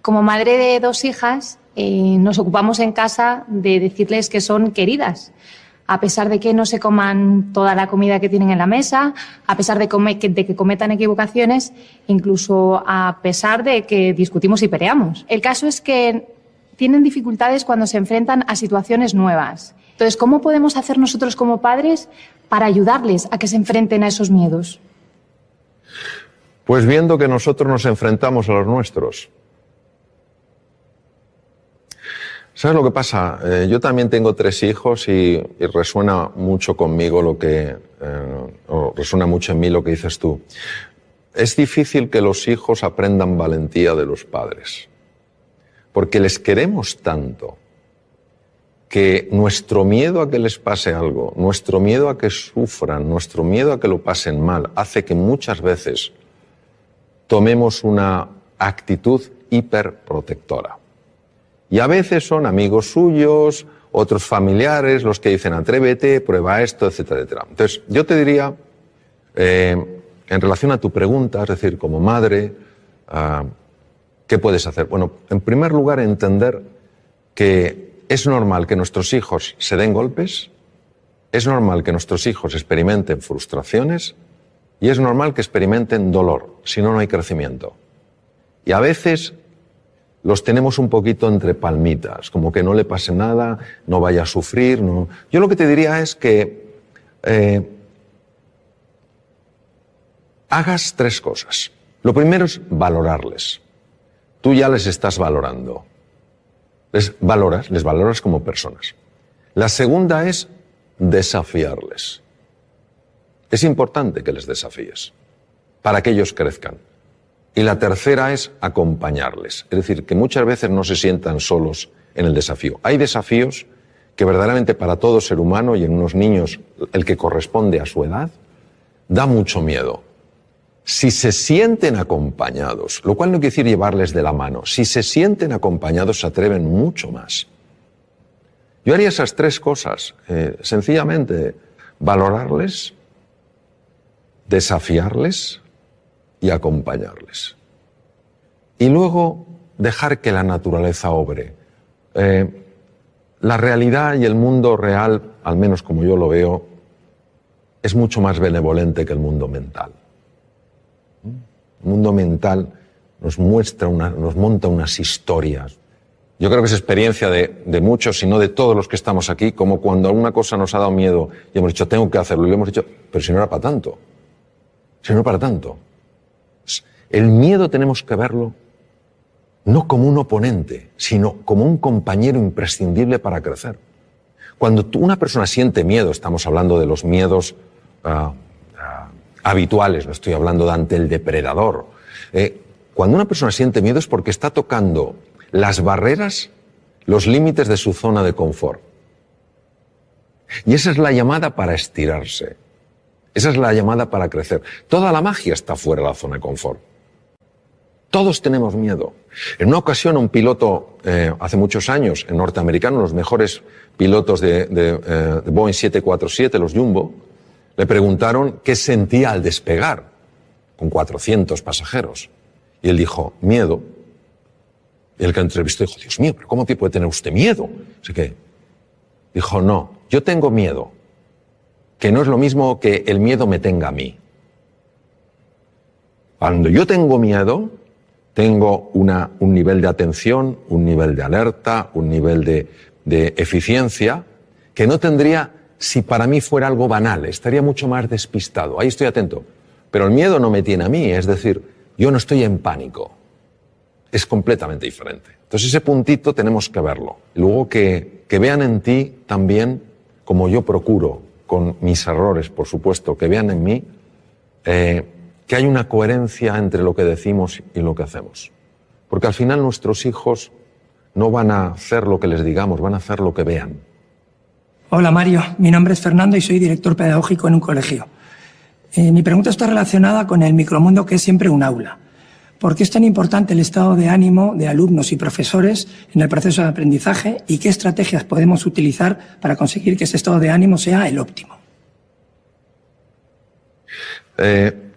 Como madre de 2 hijas, nos ocupamos en casa de decirles que son queridas. A pesar de que no se coman toda la comida que tienen en la mesa, a pesar de que cometan equivocaciones, incluso a pesar de que discutimos y peleamos. El caso es que tienen dificultades cuando se enfrentan a situaciones nuevas. Entonces, ¿cómo podemos hacer nosotros como padres para ayudarles a que se enfrenten a esos miedos? Pues viendo que nosotros nos enfrentamos a los nuestros. ¿Sabes lo que pasa? Yo también tengo 3 hijos y resuena mucho conmigo o resuena mucho en mí lo que dices tú. Es difícil que los hijos aprendan valentía de los padres, porque les queremos tanto que nuestro miedo a que les pase algo, nuestro miedo a que sufran, nuestro miedo a que lo pasen mal, hace que muchas veces tomemos una actitud hiperprotectora. Y a veces son amigos suyos, otros familiares, los que dicen atrévete, prueba esto, etcétera, etcétera. Entonces, yo te diría, en relación a tu pregunta, es decir, como madre, ¿qué puedes hacer? Bueno, en primer lugar, entender que es normal que nuestros hijos se den golpes es normal que nuestros hijos experimenten frustraciones y es normal que experimenten dolor, si no, no hay crecimiento. Y a veces los tenemos un poquito entre palmitas, como que no le pase nada, no vaya a sufrir. No. Yo lo que te diría es que hagas 3 cosas. Lo primero es valorarles. Tú ya les estás valorando. Les valoras como personas. La segunda es desafiarles. Es importante que les desafíes para que ellos crezcan. Y la tercera es acompañarles. Es decir, que muchas veces no se sientan solos en el desafío. Hay desafíos que verdaderamente para todo ser humano y en unos niños el que corresponde a su edad, da mucho miedo. Si se sienten acompañados, lo cual no quiere decir llevarles de la mano, si se sienten acompañados se atreven mucho más. Yo haría esas 3 cosas, sencillamente valorarles, desafiarles y acompañarles. Y luego dejar que la naturaleza obre. La realidad y el mundo real, al menos como yo lo veo, es mucho más benevolente que el mundo mental. El mundo mental nos monta unas historias. Yo creo que es experiencia de muchos, si no de todos los que estamos aquí, como cuando alguna cosa nos ha dado miedo y hemos dicho, tengo que hacerlo, y lo hemos dicho, pero si no era para tanto. Si no era para tanto. El miedo tenemos que verlo no como un oponente, sino como un compañero imprescindible para crecer. Cuando una persona siente miedo, estamos hablando de los miedos habituales, no estoy hablando de ante el depredador. Cuando una persona siente miedo es porque está tocando las barreras, los límites de su zona de confort. Y esa es la llamada para estirarse. Esa es la llamada para crecer. Toda la magia está fuera de la zona de confort. Todos tenemos miedo. En una ocasión, un piloto, hace muchos años, norteamericano, los mejores pilotos de Boeing 747, los Jumbo, le preguntaron qué sentía al despegar con 400 pasajeros. Y él dijo, miedo. Y el que entrevistó dijo, Dios mío, ¿pero cómo puede tener usted miedo? Así que dijo, no, yo tengo miedo, que no es lo mismo que el miedo me tenga a mí. Cuando yo tengo miedo, tengo un nivel de atención, un nivel de alerta, un nivel de eficiencia que no tendría si para mí fuera algo banal. Estaría mucho más despistado. Ahí estoy atento. Pero el miedo no me tiene a mí. Es decir, yo no estoy en pánico. Es completamente diferente. Entonces ese puntito tenemos que verlo. Luego que vean en ti también, como yo procuro, con mis errores, por supuesto, que vean en mí que hay una coherencia entre lo que decimos y lo que hacemos. Porque al final nuestros hijos no van a hacer lo que les digamos, van a hacer lo que vean. Hola Mario, mi nombre es Fernando y soy director pedagógico en un colegio. Mi pregunta está relacionada con el micromundo que es siempre un aula. ¿Por qué es tan importante el estado de ánimo de alumnos y profesores en el proceso de aprendizaje y qué estrategias podemos utilizar para conseguir que ese estado de ánimo sea el óptimo?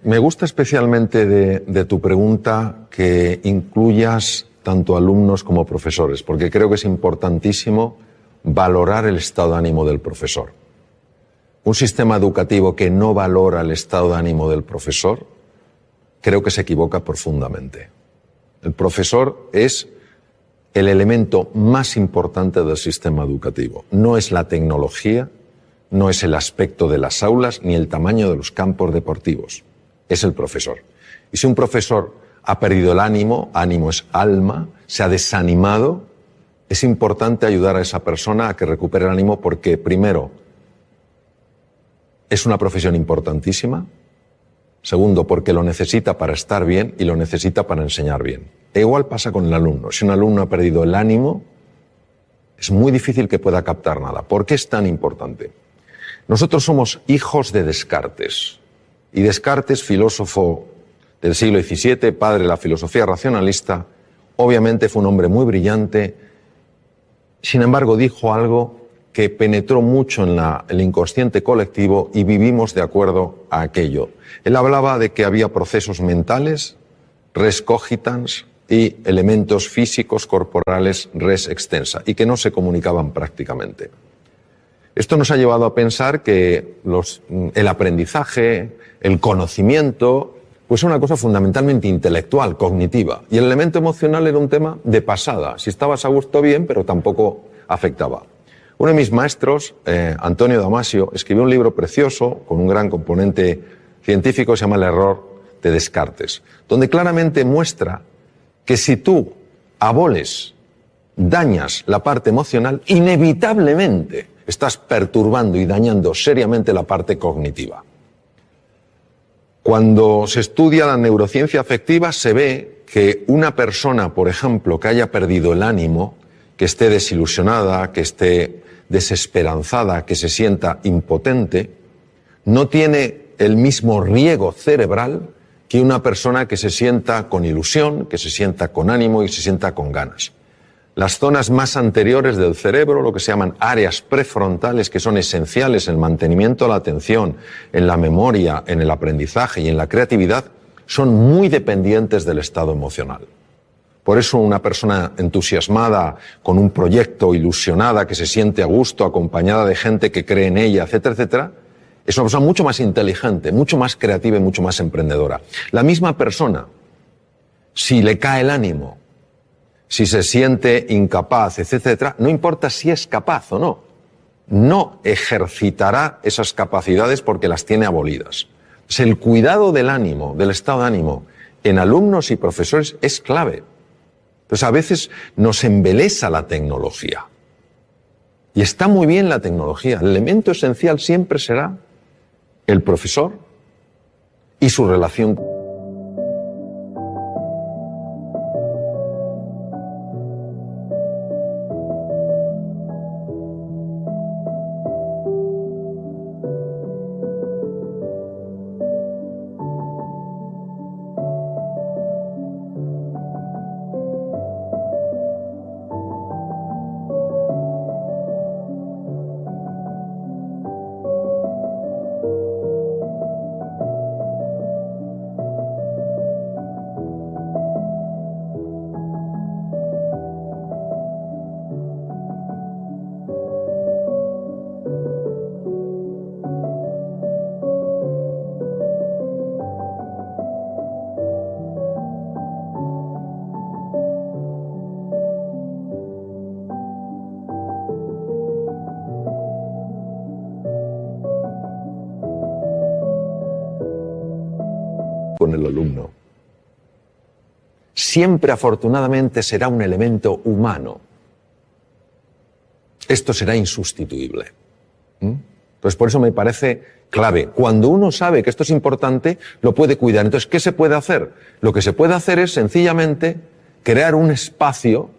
Me gusta especialmente de tu pregunta que incluyas tanto alumnos como profesores, porque creo que es importantísimo valorar el estado de ánimo del profesor. Un sistema educativo que no valora el estado de ánimo del profesor, creo que se equivoca profundamente. El profesor es el elemento más importante del sistema educativo. No es la tecnología, no es el aspecto de las aulas, ni el tamaño de los campos deportivos. Es el profesor. Y si un profesor ha perdido el ánimo, ánimo es alma, se ha desanimado, es importante ayudar a esa persona a que recupere el ánimo porque, primero, es una profesión importantísima. Segundo, porque lo necesita para estar bien y lo necesita para enseñar bien. E igual pasa con el alumno. Si un alumno ha perdido el ánimo, es muy difícil que pueda captar nada. ¿Por qué es tan importante? Nosotros somos hijos de Descartes. Y Descartes, filósofo del siglo XVII, padre de la filosofía racionalista, obviamente fue un hombre muy brillante. Sin embargo, dijo algo que penetró mucho en el inconsciente colectivo y vivimos de acuerdo a aquello. Él hablaba de que había procesos mentales, res cogitans, y elementos físicos corporales, res extensa, y que no se comunicaban prácticamente. Esto nos ha llevado a pensar que el aprendizaje, el conocimiento, pues es una cosa fundamentalmente intelectual, cognitiva. Y el elemento emocional era un tema de pasada. Si estabas a gusto, bien, pero tampoco afectaba. Uno de mis maestros, Antonio Damasio, escribió un libro precioso con un gran componente científico, se llama El error de Descartes, donde claramente muestra que si tú aboles, dañas la parte emocional, inevitablemente estás perturbando y dañando seriamente la parte cognitiva. Cuando se estudia la neurociencia afectiva, se ve que una persona, por ejemplo, que haya perdido el ánimo, que esté desilusionada, que esté desesperanzada, que se sienta impotente, no tiene el mismo riego cerebral que una persona que se sienta con ilusión, que se sienta con ánimo y se sienta con ganas. Las zonas más anteriores del cerebro, lo que se llaman áreas prefrontales, que son esenciales en el mantenimiento de la atención, en la memoria, en el aprendizaje y en la creatividad, son muy dependientes del estado emocional. Por eso una persona entusiasmada, con un proyecto, ilusionada, que se siente a gusto, acompañada de gente que cree en ella, etcétera, etcétera, es una persona mucho más inteligente, mucho más creativa y mucho más emprendedora. La misma persona, si le cae el ánimo, si se siente incapaz, etcétera, no importa si es capaz o no, no ejercitará esas capacidades porque las tiene abolidas. Entonces, el cuidado del ánimo, del estado de ánimo, en alumnos y profesores es clave. Entonces, a veces nos embelesa la tecnología. Y está muy bien la tecnología. El elemento esencial siempre será el profesor y su relación. Con el alumno. Siempre, afortunadamente, será un elemento humano. Esto será insustituible. Entonces, por eso me parece clave. Cuando uno sabe que esto es importante, lo puede cuidar. Entonces, ¿qué se puede hacer? Lo que se puede hacer es, sencillamente, crear un espacio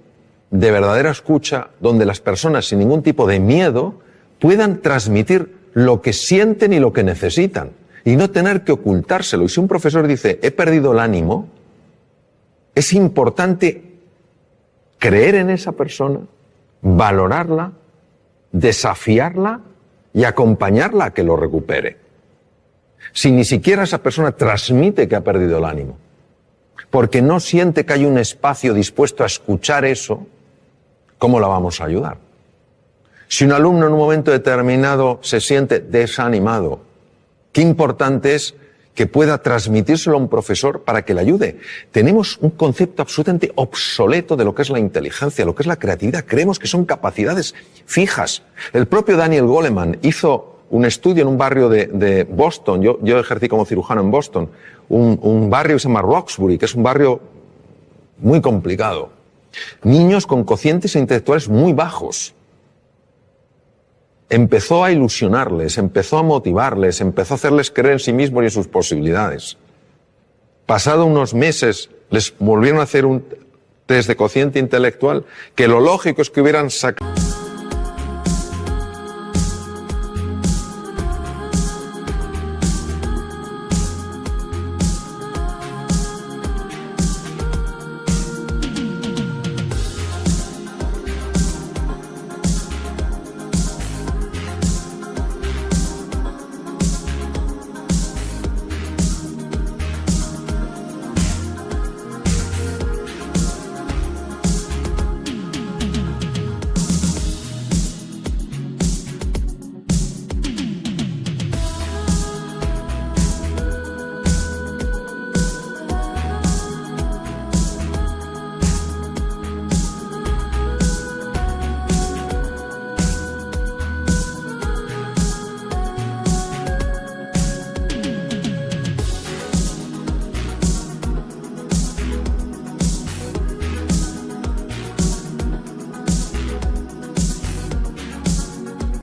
de verdadera escucha donde las personas, sin ningún tipo de miedo, puedan transmitir lo que sienten y lo que necesitan. Y no tener que ocultárselo. Y si un profesor dice, he perdido el ánimo, es importante creer en esa persona, valorarla, desafiarla y acompañarla a que lo recupere. Si ni siquiera esa persona transmite que ha perdido el ánimo, porque no siente que hay un espacio dispuesto a escuchar eso, ¿cómo la vamos a ayudar? Si un alumno en un momento determinado se siente desanimado, qué importante es que pueda transmitírselo a un profesor para que le ayude. Tenemos un concepto absolutamente obsoleto de lo que es la inteligencia, lo que es la creatividad. Creemos que son capacidades fijas. El propio Daniel Goleman hizo un estudio en un barrio de Boston. Yo ejercí como cirujano en Boston. Un barrio que se llama Roxbury, que es un barrio muy complicado. Niños con cocientes intelectuales muy bajos. Empezó a ilusionarles, empezó a motivarles, empezó a hacerles creer en sí mismos y en sus posibilidades. Pasado unos meses, les volvieron a hacer un test de cociente intelectual, que lo lógico es que hubieran sacado.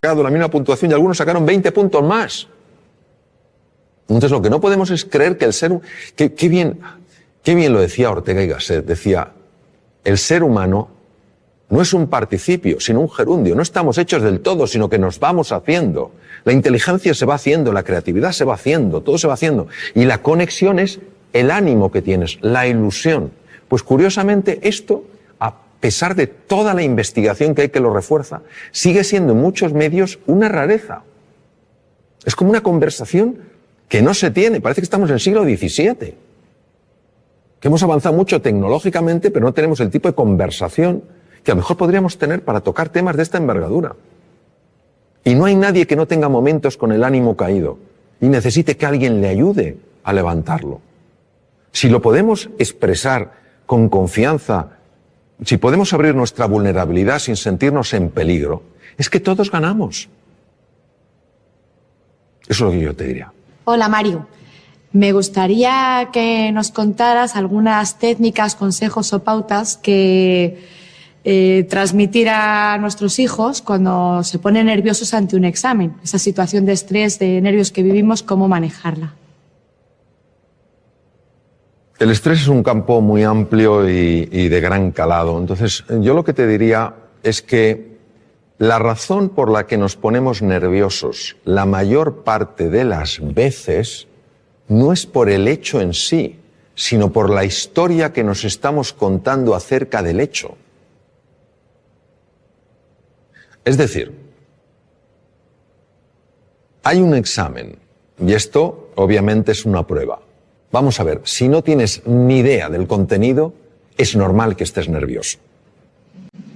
sacado la misma puntuación y algunos sacaron 20 puntos más. Entonces lo que no podemos es creer que el ser... Qué bien lo decía Ortega y Gasset, decía, el ser humano no es un participio, sino un gerundio. No estamos hechos del todo, sino que nos vamos haciendo. La inteligencia se va haciendo, la creatividad se va haciendo, todo se va haciendo. Y la conexión es el ánimo que tienes, la ilusión. Pues curiosamente esto, a pesar de toda la investigación que hay que lo refuerza, sigue siendo en muchos medios una rareza. Es como una conversación que no se tiene. Parece que estamos en el siglo XVII. Que hemos avanzado mucho tecnológicamente, pero no tenemos el tipo de conversación que a lo mejor podríamos tener para tocar temas de esta envergadura. Y no hay nadie que no tenga momentos con el ánimo caído y necesite que alguien le ayude a levantarlo. Si lo podemos expresar con confianza, si podemos abrir nuestra vulnerabilidad sin sentirnos en peligro, es que todos ganamos. Eso es lo que yo te diría. Hola, Mario. Me gustaría que nos contaras algunas técnicas, consejos o pautas que transmitir a nuestros hijos cuando se ponen nerviosos ante un examen. Esa situación de estrés, de nervios que vivimos, ¿cómo manejarla? El estrés es un campo muy amplio y de gran calado. Entonces, yo lo que te diría es que la razón por la que nos ponemos nerviosos la mayor parte de las veces no es por el hecho en sí, sino por la historia que nos estamos contando acerca del hecho. Es decir, hay un examen y esto obviamente es una prueba. Vamos a ver, si no tienes ni idea del contenido, es normal que estés nervioso.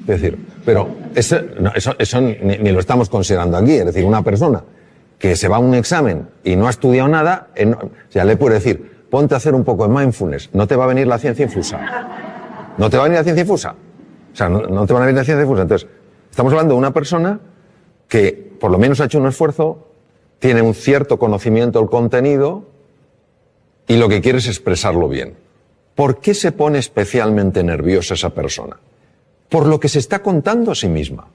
Es decir, pero eso ni lo estamos considerando aquí. Es decir, una persona que se va a un examen y no ha estudiado nada, ya le puede decir, ponte a hacer un poco de mindfulness, no te va a venir la ciencia infusa. ¿No te va a venir la ciencia infusa? O sea, no te va a venir la ciencia infusa. Entonces, estamos hablando de una persona que por lo menos ha hecho un esfuerzo, tiene un cierto conocimiento del contenido y lo que quiere es expresarlo bien. ¿Por qué se pone especialmente nerviosa esa persona? Por lo que se está contando a sí misma.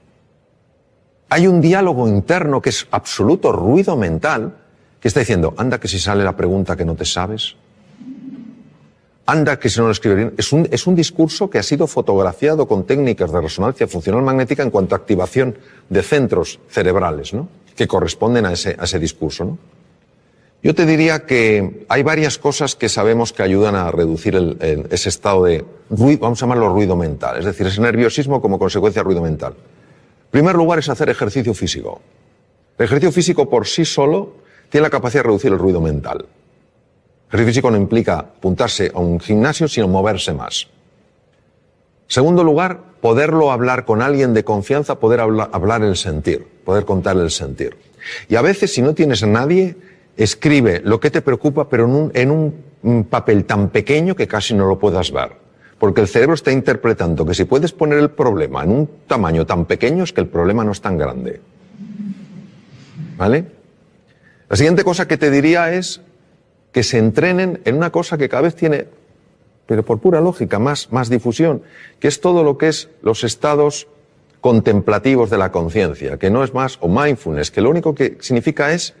Hay un diálogo interno que es absoluto ruido mental que está diciendo, anda que si sale la pregunta que no te sabes, anda que si no lo escribes bien. Es un discurso que ha sido fotografiado con técnicas de resonancia funcional magnética en cuanto a activación de centros cerebrales, ¿no?, que corresponden a ese discurso, ¿no? Yo te diría que hay varias cosas que sabemos que ayudan a reducir ese estado de ruido, vamos a llamarlo ruido mental, es decir, ese nerviosismo como consecuencia de ruido mental. En primer lugar es hacer ejercicio físico. El ejercicio físico por sí solo tiene la capacidad de reducir el ruido mental. El ejercicio físico no implica apuntarse a un gimnasio, sino moverse más. Segundo lugar, poderlo hablar con alguien de confianza, poder hablar el sentir, poder contar el sentir. Y a veces, si no tienes a nadie, escribe lo que te preocupa, pero en un papel tan pequeño que casi no lo puedas ver. Porque el cerebro está interpretando que si puedes poner el problema en un tamaño tan pequeño es que el problema no es tan grande. ¿Vale? La siguiente cosa que te diría es que se entrenen en una cosa que cada vez tiene, pero por pura lógica, más difusión, que es todo lo que es los estados contemplativos de la conciencia, que no es más, o mindfulness, que lo único que significa es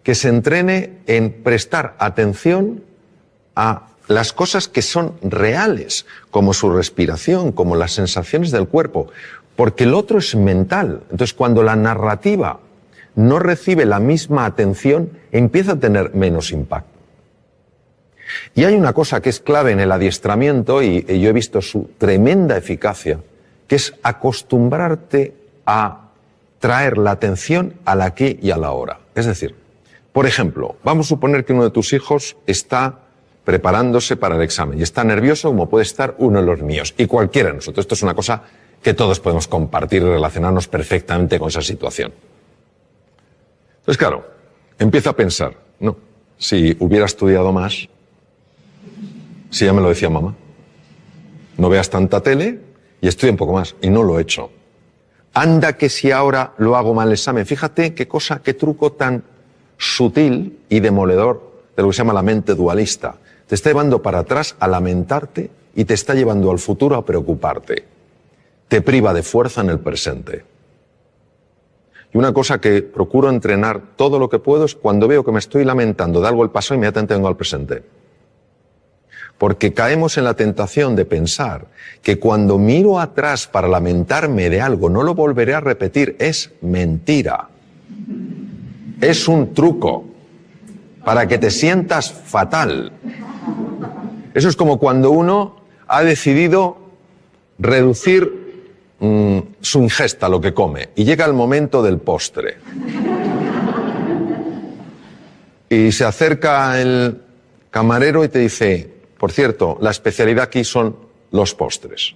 que se entrene en prestar atención a las cosas que son reales, como su respiración, como las sensaciones del cuerpo, porque el otro es mental. Entonces, cuando la narrativa no recibe la misma atención, empieza a tener menos impacto. Y hay una cosa que es clave en el adiestramiento, y yo he visto su tremenda eficacia, que es acostumbrarte a traer la atención al aquí y a la ahora. Es decir, por ejemplo, vamos a suponer que uno de tus hijos está preparándose para el examen y está nervioso como puede estar uno de los míos y cualquiera de nosotros. Esto es una cosa que todos podemos compartir y relacionarnos perfectamente con esa situación. Entonces, claro, empieza a pensar, no, si hubiera estudiado más, si ya me lo decía mamá, no veas tanta tele y estudia un poco más, y no lo he hecho. Anda que si ahora lo hago mal el examen, fíjate qué cosa, qué truco tan sutil y demoledor de lo que se llama la mente dualista. Te está llevando para atrás a lamentarte y te está llevando al futuro a preocuparte. Te priva de fuerza en el presente. Y una cosa que procuro entrenar todo lo que puedo es cuando veo que me estoy lamentando de algo del pasado, inmediatamente vengo al presente. Porque caemos en la tentación de pensar que cuando miro atrás para lamentarme de algo no lo volveré a repetir. Es mentira. Es un truco para que te sientas fatal. Eso es como cuando uno ha decidido reducir su ingesta, lo que come, y llega el momento del postre. Y se acerca el camarero y te dice, por cierto, la especialidad aquí son los postres.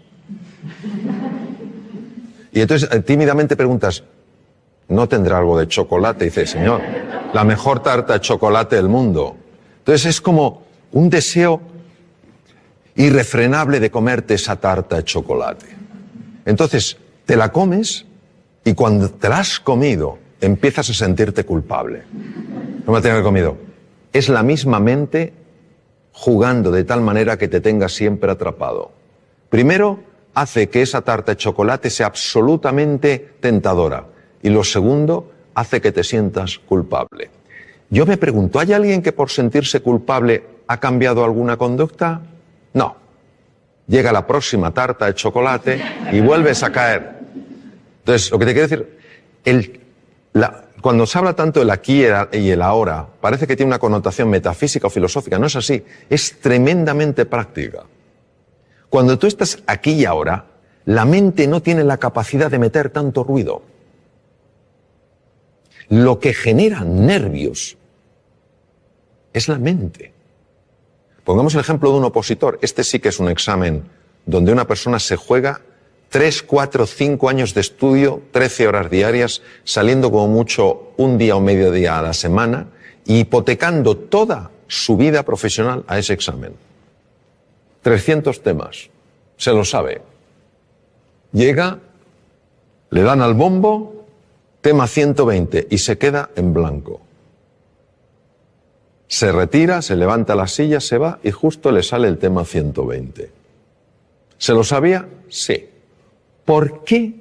Y entonces tímidamente preguntas, ¿no tendrá algo de chocolate? Y dice, señor, la mejor tarta de chocolate del mundo. Entonces es como un deseo irrefrenable de comerte esa tarta de chocolate. Entonces te la comes y cuando te la has comido empiezas a sentirte culpable. No me la tengo que haber comido. Es la misma mente jugando de tal manera que te tenga siempre atrapado. Primero, hace que esa tarta de chocolate sea absolutamente tentadora. Y lo segundo, hace que te sientas culpable. Yo me pregunto, ¿hay alguien que por sentirse culpable ha cambiado alguna conducta? No. Llega la próxima tarta de chocolate y vuelves a caer. Entonces, lo que te quiero decir, cuando se habla tanto del aquí y el ahora, parece que tiene una connotación metafísica o filosófica. No es así, es tremendamente práctica. Cuando tú estás aquí y ahora, la mente no tiene la capacidad de meter tanto ruido. Lo que genera nervios es la mente. Pongamos el ejemplo de un opositor. Este sí que es un examen donde una persona se juega 3, 4, 5 años de estudio, 13 horas diarias, saliendo como mucho un día o medio día a la semana y hipotecando toda su vida profesional a ese examen. 300 temas. Se lo sabe. Llega, le dan al bombo, tema 120 y se queda en blanco. Se retira, se levanta la silla, se va y justo le sale el tema 120. ¿Se lo sabía? Sí. ¿Por qué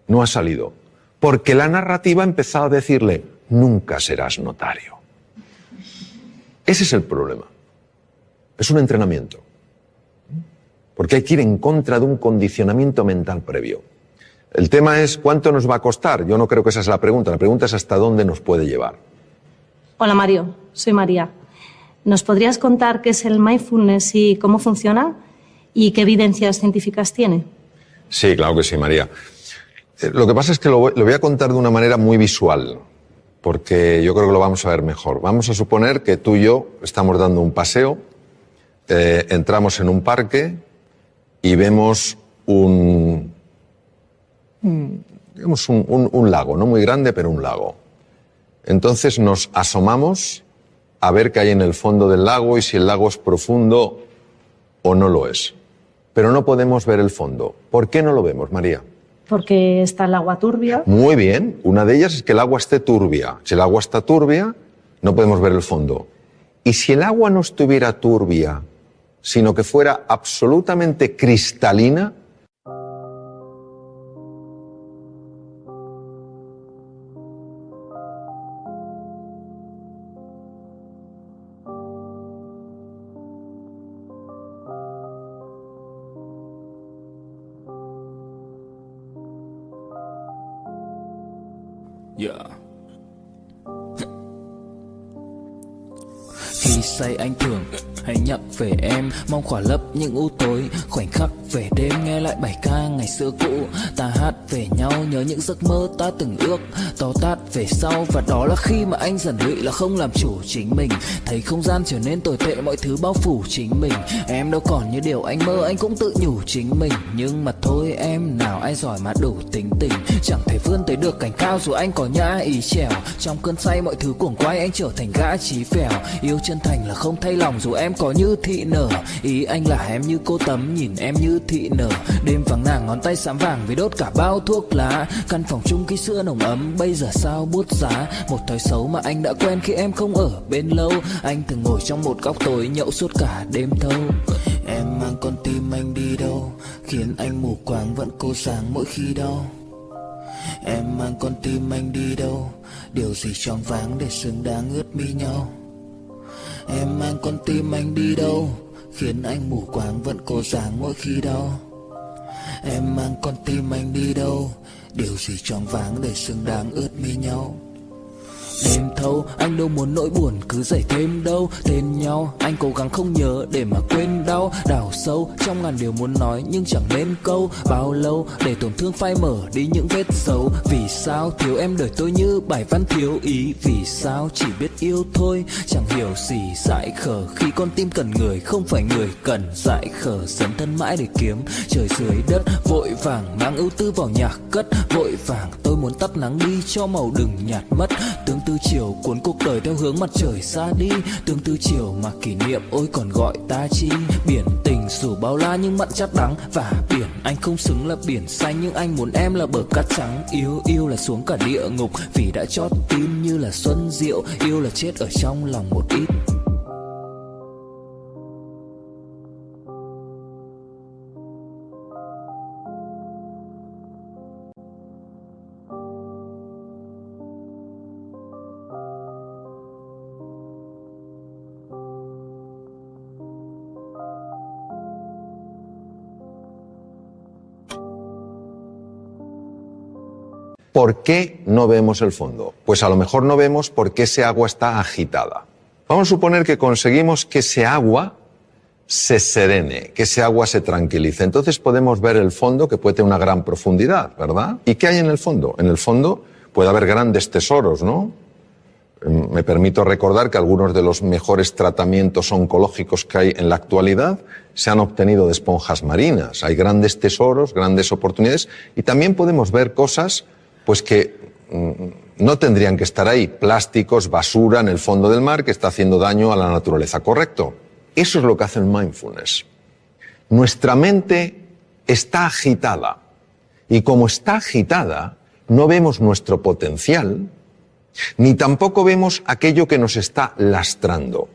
no ha salido? Porque la narrativa ha empezado a decirle, nunca serás notario. Ese es el problema. Es un entrenamiento. Porque hay que ir en contra de un condicionamiento mental previo. El tema es, ¿cuánto nos va a costar? Yo no creo que esa es la pregunta. La pregunta es hasta dónde nos puede llevar. Hola Mario, soy María. ¿Nos podrías contar qué es el mindfulness y cómo funciona? ¿Y qué evidencias científicas tiene? Sí, claro que sí, María. Lo que pasa es que lo voy a contar de una manera muy visual, porque yo creo que lo vamos a ver mejor. Vamos a suponer que tú y yo estamos dando un paseo, entramos en un parque y vemos un lago, no muy grande, pero un lago. Entonces nos asomamos a ver qué hay en el fondo del lago y si el lago es profundo o no lo es. Pero no podemos ver el fondo. ¿Por qué no lo vemos, María? Porque está el agua turbia. Muy bien. Una de ellas es que el agua esté turbia. Si el agua está turbia, no podemos ver el fondo. Y si el agua no estuviera turbia, sino que fuera absolutamente cristalina, Khi say anh thường hay nhắc về em, mong khỏa lấp những u tối, khoảnh khắc về đêm nghe lại bài ca ngày xưa cũ. Ta hát về nhau nhớ những giấc mơ ta từng ước, to tát về sau. Và đó là khi mà anh dần lụy là không làm chủ chính mình, thấy không gian trở nên tồi tệ, mọi thứ bao phủ chính mình. Em đâu còn như điều anh mơ, anh cũng tự nhủ chính mình. Nhưng mà thôi em, nào ai giỏi mà đủ tính tình, chẳng thể vươn tới được cảnh cao dù anh có nhã ý trèo. Trong cơn say mọi thứ cuồng quay, anh trở thành gã chí phèo. Yêu chân thành là không thay lòng dù em có như thị nở. Ý anh là em như cô Tấm, nhìn em như thị nở. Đêm vắng nàng ngón tay xám vàng vì đốt cả bao thuốc lá. Căn phòng chung khi xưa nồng ấm, bây giờ sao bút giá. Một thói xấu mà anh đã quen khi em không ở bên lâu. Anh thường ngồi trong một góc tối nhậu suốt cả đêm thâu. Em mang con tim anh đi đâu, khiến anh mù quáng vẫn cô sáng mỗi khi đau. Em mang con tim anh đi đâu, điều gì choáng váng để xứng đáng ướt mi nhau. Em mang con tim anh đi đâu, khiến anh mù quáng vẫn cố gắng mỗi khi đau. Em mang con tim anh đi đâu, điều gì choáng váng để xứng đáng ướt mi nhau. Đêm thâu anh đâu muốn nỗi buồn cứ dậy thêm đâu. Tên nhau anh cố gắng không nhớ để mà quên đau. Đào sâu trong ngàn điều muốn nói nhưng chẳng nên câu. Bao lâu để tổn thương phai mở đi những vết dấu. Vì sao thiếu em đời tôi như bài văn thiếu ý. Vì sao chỉ biết yêu thôi chẳng hiểu gì dại khờ. Khi con tim cần người không phải người cần dại khờ. Dấn thân mãi để kiếm trời dưới đất. Vội vàng mang ưu tư vào nhạc cất. Vội vàng tôi muốn tắt nắng đi cho màu đừng nhạt mất. Tương tư chiều cuốn cuộc đời theo hướng mặt trời xa đi. Tương tư chiều mà kỷ niệm ôi còn gọi ta chi. Biển tình dù bao la nhưng mặn chát đắng. Và biển anh không xứng là biển xanh, nhưng anh muốn em là bờ cát trắng. Yêu là xuống cả địa ngục vì đã chót tin như là xuân diệu. Yêu là chết ở trong lòng một ít. ¿Por qué no vemos el fondo? Pues a lo mejor no vemos porque ese agua está agitada. Vamos a suponer que conseguimos que ese agua se serene, que ese agua se tranquilice. Entonces podemos ver el fondo, que puede tener una gran profundidad, ¿verdad? ¿Y qué hay en el fondo? En el fondo puede haber grandes tesoros, ¿no? Me permito recordar que algunos de los mejores tratamientos oncológicos que hay en la actualidad se han obtenido de esponjas marinas. Hay grandes tesoros, grandes oportunidades, y también podemos ver cosas pues que no tendrían que estar ahí. Plásticos, basura en el fondo del mar que está haciendo daño a la naturaleza. Correcto. Eso es lo que hace el mindfulness. Nuestra mente está agitada. Y como está agitada, no vemos nuestro potencial, ni tampoco vemos aquello que nos está lastrando.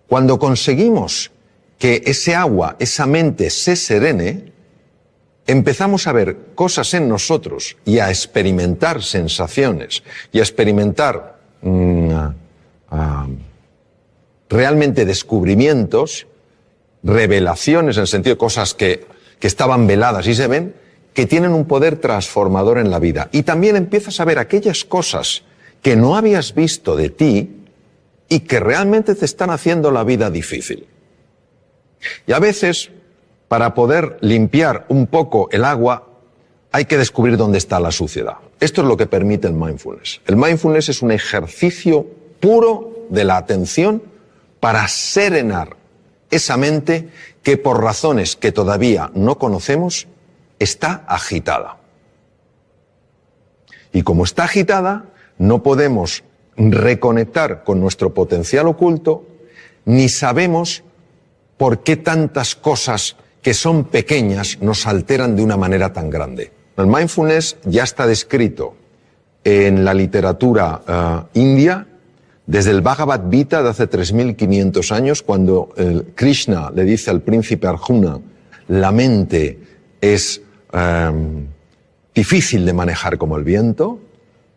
Cuando conseguimos que ese agua, esa mente se serene, empezamos a ver cosas en nosotros y a experimentar sensaciones y a experimentar realmente descubrimientos, revelaciones, en el sentido de cosas que estaban veladas y se ven, que tienen un poder transformador en la vida. Y también empiezas a ver aquellas cosas que no habías visto de ti y que realmente te están haciendo la vida difícil. Y a veces, para poder limpiar un poco el agua, hay que descubrir dónde está la suciedad. Esto es lo que permite el mindfulness. El mindfulness es un ejercicio puro de la atención para serenar esa mente que por razones que todavía no conocemos está agitada. Y como está agitada, no podemos reconectar con nuestro potencial oculto, ni sabemos por qué tantas cosas que son pequeñas nos alteran de una manera tan grande. El mindfulness ya está descrito en la literatura india desde el Bhagavad Gita de hace 3.500 años, cuando Krishna le dice al príncipe Arjuna, la mente es difícil de manejar como el viento,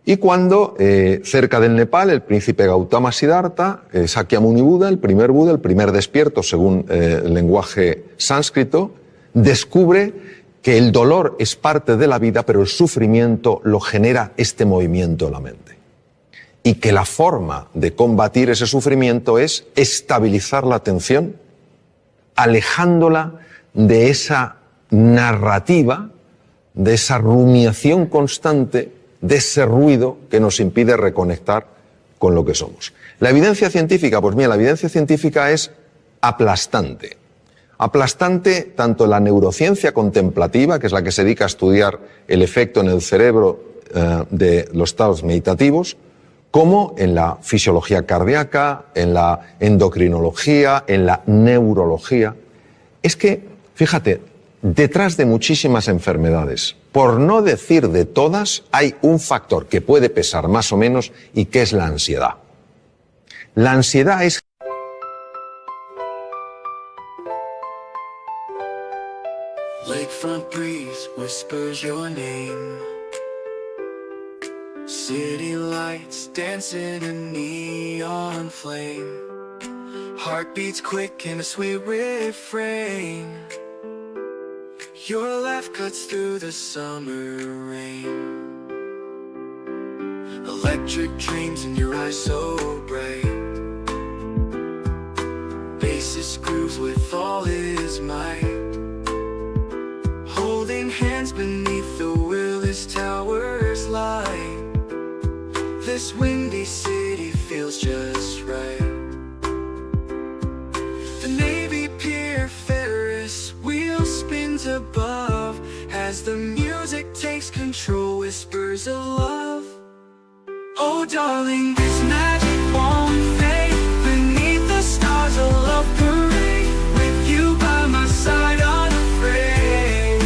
y cuando cerca del Nepal el príncipe Gautama Siddhartha, Sakyamuni Buda, el primer despierto según el lenguaje sánscrito, descubre que el dolor es parte de la vida, pero el sufrimiento lo genera este movimiento de la mente. Y que la forma de combatir ese sufrimiento es estabilizar la atención, alejándola de esa narrativa, de esa rumiación constante, de ese ruido que nos impide reconectar con lo que somos. La evidencia científica, pues mira, la evidencia científica es aplastante. Aplastante tanto en la neurociencia contemplativa, que es la que se dedica a estudiar el efecto en el cerebro de los estados meditativos, como en la fisiología cardíaca, en la endocrinología, en la neurología. Es que, fíjate, detrás de muchísimas enfermedades, por no decir de todas, hay un factor que puede pesar más o menos y que es la ansiedad. La ansiedad es... Lakefront breeze whispers your name. City lights dancing in neon flame. Heartbeats quick in a sweet refrain. Your laugh cuts through the summer rain. Electric dreams in your eyes so bright. Bassist grooves with all his might. Holding hands beneath the Willis Towers light. This windy city feels just right. The Navy Pier Ferris wheel spins above. As the music takes control, whispers of love. Oh darling, this magic won't fade. Beneath the stars, a love parade. With you by my side, unafraid.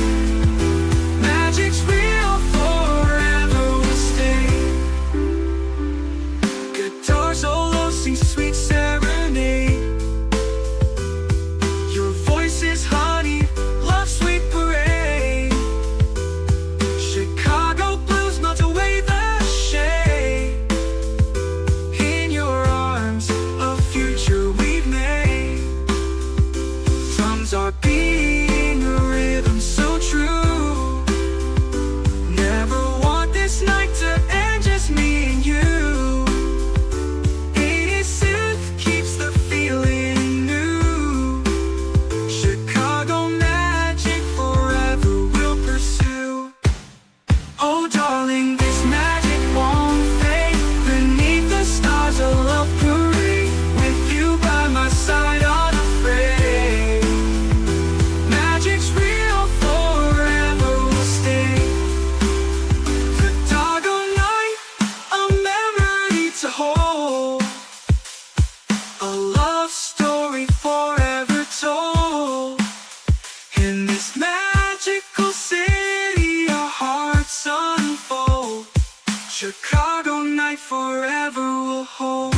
Magic's real, forever will stay. Guitar solo sings a sweet serenade. Your voice is honey, love's sweet parade. Chicago blues melt away the shade. In your arms, a future we've made. Drums are beating a rhythm so true. Never want this night to end, just me and you. 80s synth keeps the feeling new. Chicago magic forever will pursue. Oh darling, this magic won't fade. Beneath the stars, a love parade. With you by my side, unafraid. Magic's real, forever will stay. The doggone night, a memory to hold. A love story forever told. In this magical city, our hearts unfold. Chicago night forever will hold.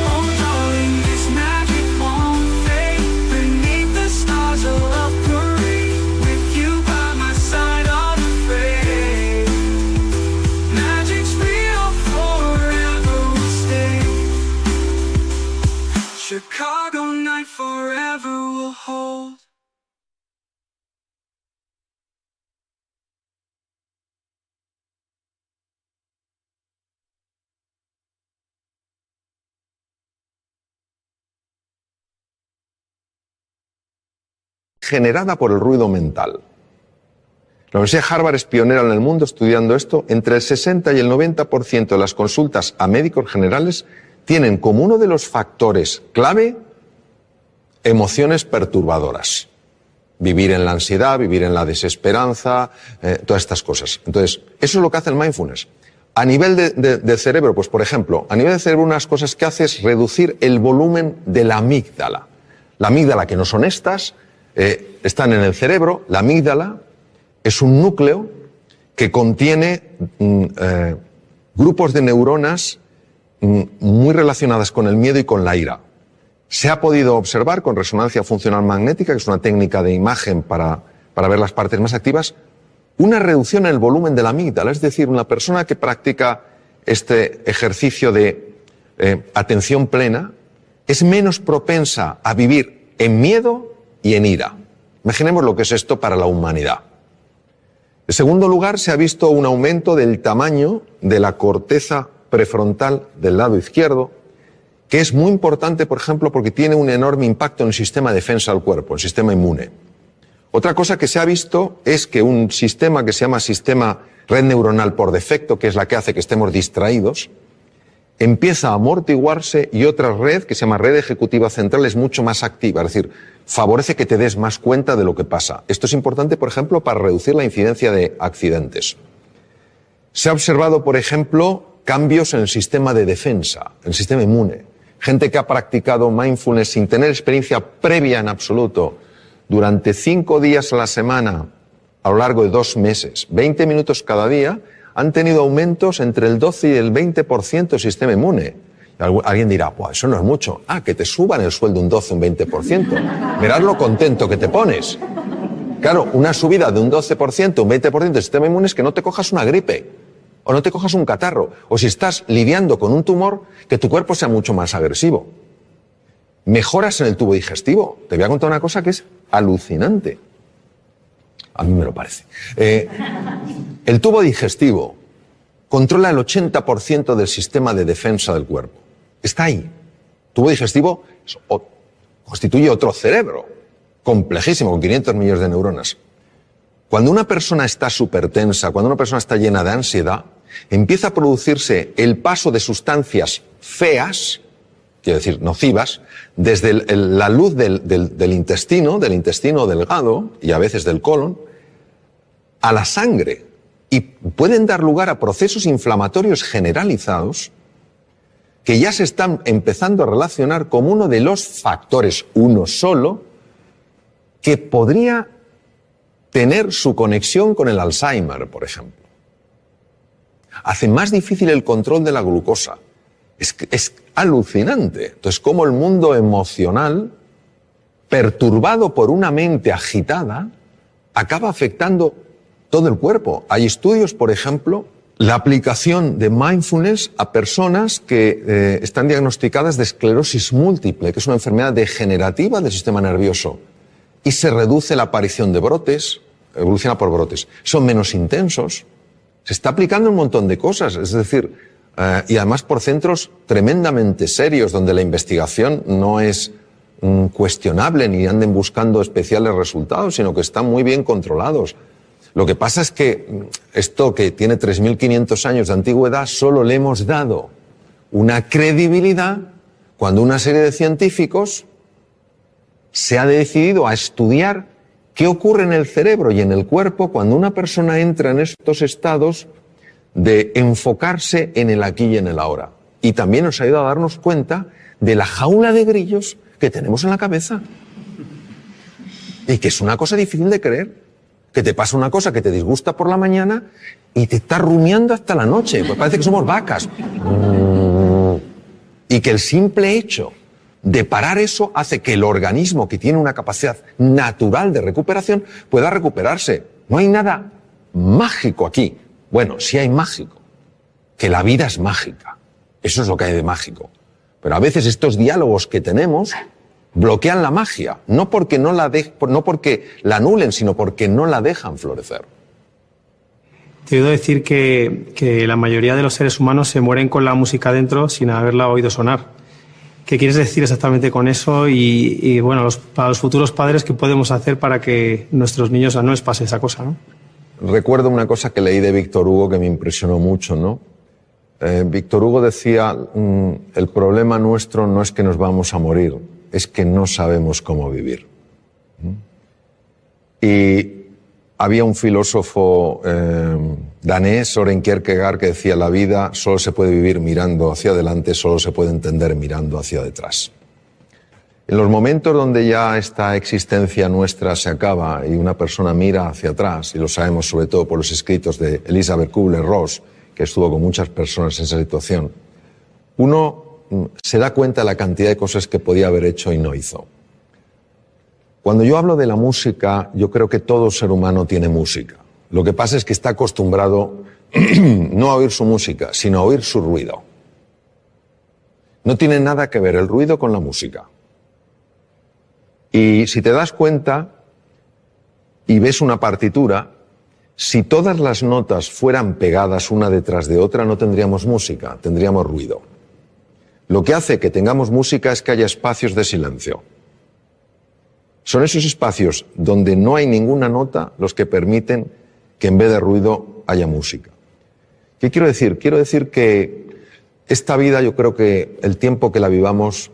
Oh darling, this magic won't fade. Beneath the stars, a love parade. With you by my side, unafraid. Magic's real, forever will stay. Chicago night forever will hold. Generada por el ruido mental. La Universidad de Harvard es pionera en el mundo estudiando esto. Entre el 60 y el 90% de las consultas a médicos generales tienen como uno de los factores clave emociones perturbadoras. Vivir en la ansiedad, vivir en la desesperanza, todas estas cosas. Entonces, eso es lo que hace el mindfulness. A nivel de cerebro, pues por ejemplo, a nivel de cerebro unas cosas que hace es reducir el volumen de la amígdala. La amígdala, que no son estas, están en el cerebro. La amígdala es un núcleo que contiene grupos de neuronas muy relacionadas con el miedo y con la ira. Se ha podido observar con resonancia funcional magnética, que es una técnica de imagen para ver las partes más activas, una reducción en el volumen de la amígdala. Es decir, una persona que practica este ejercicio de atención plena es menos propensa a vivir en miedo y en ira. Imaginemos lo que es esto para la humanidad. En segundo lugar, se ha visto un aumento del tamaño de la corteza prefrontal del lado izquierdo, que es muy importante, por ejemplo, porque tiene un enorme impacto en el sistema de defensa del cuerpo, el sistema inmune. Otra cosa que se ha visto es que un sistema que se llama sistema red neuronal por defecto, que es la que hace que estemos distraídos, empieza a amortiguarse, y otra red que se llama red ejecutiva central es mucho más activa, es decir, favorece que te des más cuenta de lo que pasa. Esto es importante, por ejemplo, para reducir la incidencia de accidentes. Se ha observado, por ejemplo, cambios en el sistema de defensa, en el sistema inmune. Gente que ha practicado mindfulness sin tener experiencia previa en absoluto, durante 5 días a la semana, a lo largo de 2 meses, 20 minutos cada día, han tenido aumentos entre el 12 y el 20% del sistema inmune. Alguien dirá, pues eso no es mucho. Ah, que te suban el sueldo un 12, un 20%. Verás lo contento que te pones. Claro, una subida de un 12%, un 20% del sistema inmune es que no te cojas una gripe, o no te cojas un catarro, o si estás lidiando con un tumor, que tu cuerpo sea mucho más agresivo. Mejoras en el tubo digestivo. Te voy a contar una cosa que es alucinante. A mí me lo parece. El tubo digestivo controla el 80% del sistema de defensa del cuerpo. Está ahí. El tubo digestivo constituye otro cerebro, complejísimo, con 500 millones de neuronas. Cuando una persona está súper-tensa, cuando una persona está llena de ansiedad, empieza a producirse el paso de sustancias feas, quiero decir, nocivas, desde la luz del intestino delgado y a veces del colon, a la sangre. Y pueden dar lugar a procesos inflamatorios generalizados que ya se están empezando a relacionar como uno de los factores, uno solo, que podría tener su conexión con el Alzheimer, por ejemplo. Hace más difícil el control de la glucosa. Es alucinante. Entonces, cómo el mundo emocional, perturbado por una mente agitada, acaba afectando todo el cuerpo. Hay estudios, por ejemplo, la aplicación de mindfulness a personas que están diagnosticadas de esclerosis múltiple, que es una enfermedad degenerativa del sistema nervioso, y se reduce la aparición de brotes, evoluciona por brotes, son menos intensos. Se está aplicando un montón de cosas, es decir, y además por centros tremendamente serios, donde la investigación no es cuestionable ni anden buscando especiales resultados, sino que están muy bien controlados. Lo que pasa es que esto, que tiene 3.500 años de antigüedad, solo le hemos dado una credibilidad cuando una serie de científicos se ha decidido a estudiar qué ocurre en el cerebro y en el cuerpo cuando una persona entra en estos estados de enfocarse en el aquí y en el ahora. Y también nos ha ayudado a darnos cuenta de la jaula de grillos que tenemos en la cabeza. Y que es una cosa difícil de creer. Que te pasa una cosa que te disgusta por la mañana y te está rumiando hasta la noche. Pues parece que somos vacas. Y que el simple hecho de parar eso hace que el organismo, que tiene una capacidad natural de recuperación, pueda recuperarse. No hay nada mágico aquí. Bueno, sí hay mágico. Que la vida es mágica. Eso es lo que hay de mágico. Pero a veces estos diálogos que tenemos bloquean la magia, no porque la anulen, sino porque no la dejan florecer. Te he oído decir que la mayoría de los seres humanos se mueren con la música dentro sin haberla oído sonar. ¿Qué quieres decir exactamente con eso? Y bueno, para los futuros padres, ¿qué podemos hacer para que nuestros niños no les pase esa cosa, ¿no? Recuerdo una cosa que leí de Víctor Hugo que me impresionó mucho, ¿no? Víctor Hugo decía, el problema nuestro no es que nos vamos a morir, es que no sabemos cómo vivir. Y había un filósofo danés, Søren Kierkegaard, que decía, la vida solo se puede vivir mirando hacia adelante, solo se puede entender mirando hacia detrás. En los momentos donde ya esta existencia nuestra se acaba y una persona mira hacia atrás, y lo sabemos sobre todo por los escritos de Elisabeth Kubler-Ross, que estuvo con muchas personas en esa situación, uno se da cuenta de la cantidad de cosas que podía haber hecho y no hizo. Cuando yo hablo de la música, yo creo que todo ser humano tiene música. Lo que pasa es que está acostumbrado no a oír su música, sino a oír su ruido. No tiene nada que ver el ruido con la música. Y si te das cuenta y ves una partitura, si todas las notas fueran pegadas una detrás de otra, no tendríamos música, tendríamos ruido. Lo que hace que tengamos música es que haya espacios de silencio. Son esos espacios donde no hay ninguna nota los que permiten que en vez de ruido haya música. ¿Qué quiero decir? Quiero decir que esta vida, yo creo que el tiempo que la vivamos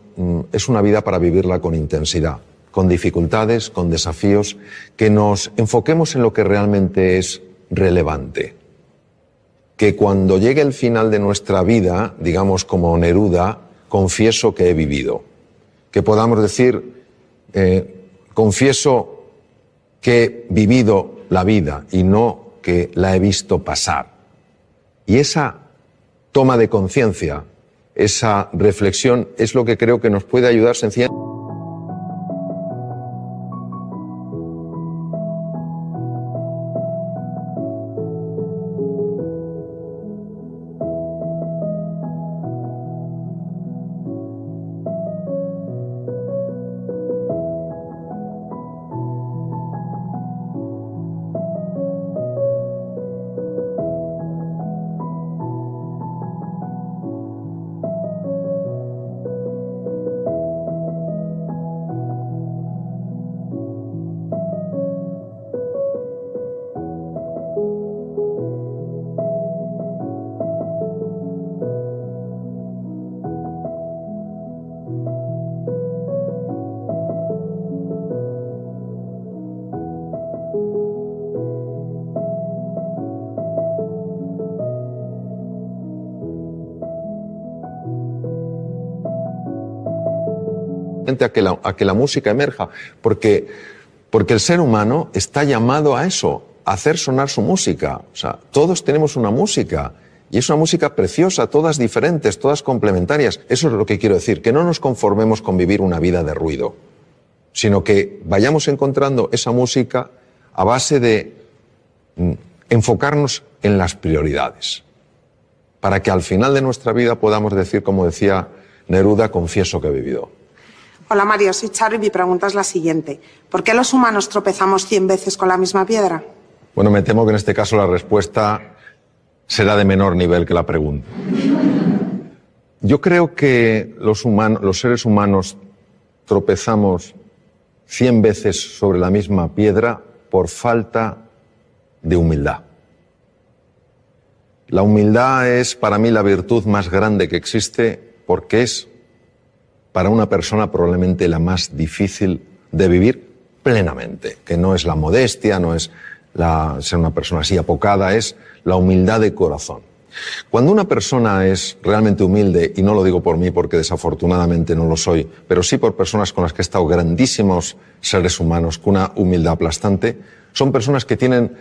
es una vida para vivirla con intensidad, con dificultades, con desafíos, que nos enfoquemos en lo que realmente es relevante. Que cuando llegue el final de nuestra vida, digamos como Neruda, confieso que he vivido. Que podamos decir, confieso que he vivido la vida y no que la he visto pasar. Y esa toma de conciencia, esa reflexión es lo que creo que nos puede ayudar sencillamente. A que la música emerja, porque el ser humano está llamado a eso, a hacer sonar su música. O sea, todos tenemos una música y es una música preciosa, todas diferentes, todas complementarias. Eso es lo que quiero decir, que no nos conformemos con vivir una vida de ruido, sino que vayamos encontrando esa música a base de enfocarnos en las prioridades, para que al final de nuestra vida podamos decir, como decía Neruda, confieso que he vivido. Hola Mario, soy Charo y mi pregunta es la siguiente. ¿Por qué los humanos tropezamos 100 veces con la misma piedra? Bueno, me temo que en este caso la respuesta será de menor nivel que la pregunta. Yo creo que los seres humanos tropezamos 100 veces sobre la misma piedra por falta de humildad. La humildad es para mí la virtud más grande que existe porque es para una persona probablemente la más difícil de vivir plenamente, que no es la modestia, no es ser una persona así apocada, es la humildad de corazón. Cuando una persona es realmente humilde, y no lo digo por mí porque desafortunadamente no lo soy, pero sí por personas con las que he estado, grandísimos seres humanos con una humildad aplastante, son personas que tienen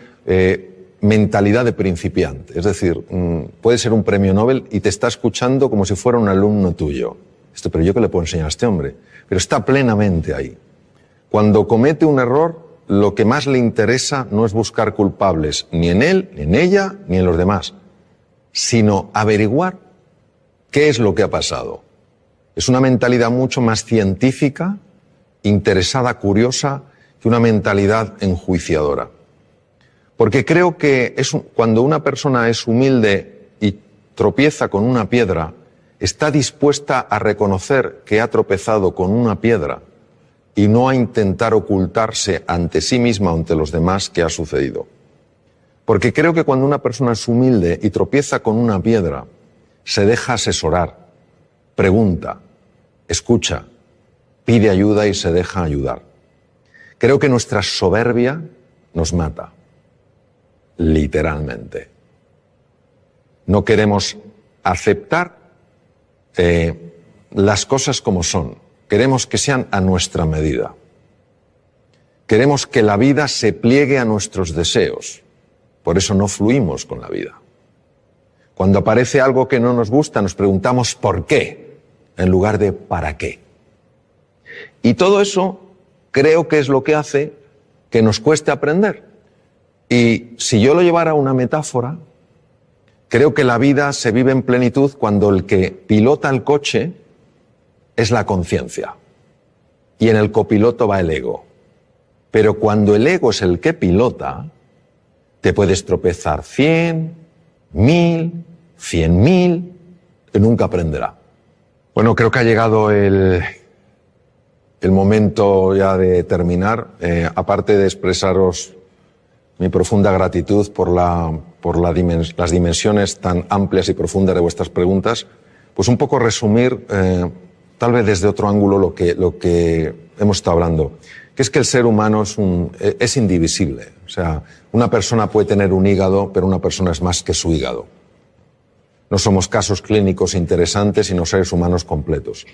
mentalidad de principiante. Es decir, puede ser un premio Nobel y te está escuchando como si fuera un alumno tuyo. Pero yo qué le puedo enseñar a este hombre, pero está plenamente ahí. Cuando comete un error, lo que más le interesa no es buscar culpables ni en él, ni en ella, ni en los demás, sino averiguar qué es lo que ha pasado. Es una mentalidad mucho más científica, interesada, curiosa, que una mentalidad enjuiciadora. Porque creo que cuando una persona es humilde y tropieza con una piedra, está dispuesta a reconocer que ha tropezado con una piedra y no a intentar ocultarse ante sí misma o ante los demás qué ha sucedido. Porque creo que cuando una persona es humilde y tropieza con una piedra, se deja asesorar, pregunta, escucha, pide ayuda y se deja ayudar. Creo que nuestra soberbia nos mata, literalmente. No queremos aceptar las cosas como son. Queremos que sean a nuestra medida. Queremos que la vida se pliegue a nuestros deseos. Por eso no fluimos con la vida. Cuando aparece algo que no nos gusta, nos preguntamos ¿por qué? En lugar de ¿para qué? Y todo eso creo que es lo que hace que nos cueste aprender. Y si yo lo llevara a una metáfora, creo que la vida se vive en plenitud cuando el que pilota el coche es la conciencia y en el copiloto va el ego. Pero cuando el ego es el que pilota, te puedes tropezar 100, 1000, 100.000 y nunca aprenderá. Bueno, creo que ha llegado el momento ya de terminar. Aparte de expresaros mi profunda gratitud por las dimensiones tan amplias y profundas de vuestras preguntas, pues un poco resumir, tal vez desde otro ángulo, lo que hemos estado hablando, que es que el ser humano es indivisible. O sea, una persona puede tener un hígado, pero una persona es más que su hígado. No somos casos clínicos interesantes, sino seres humanos completos.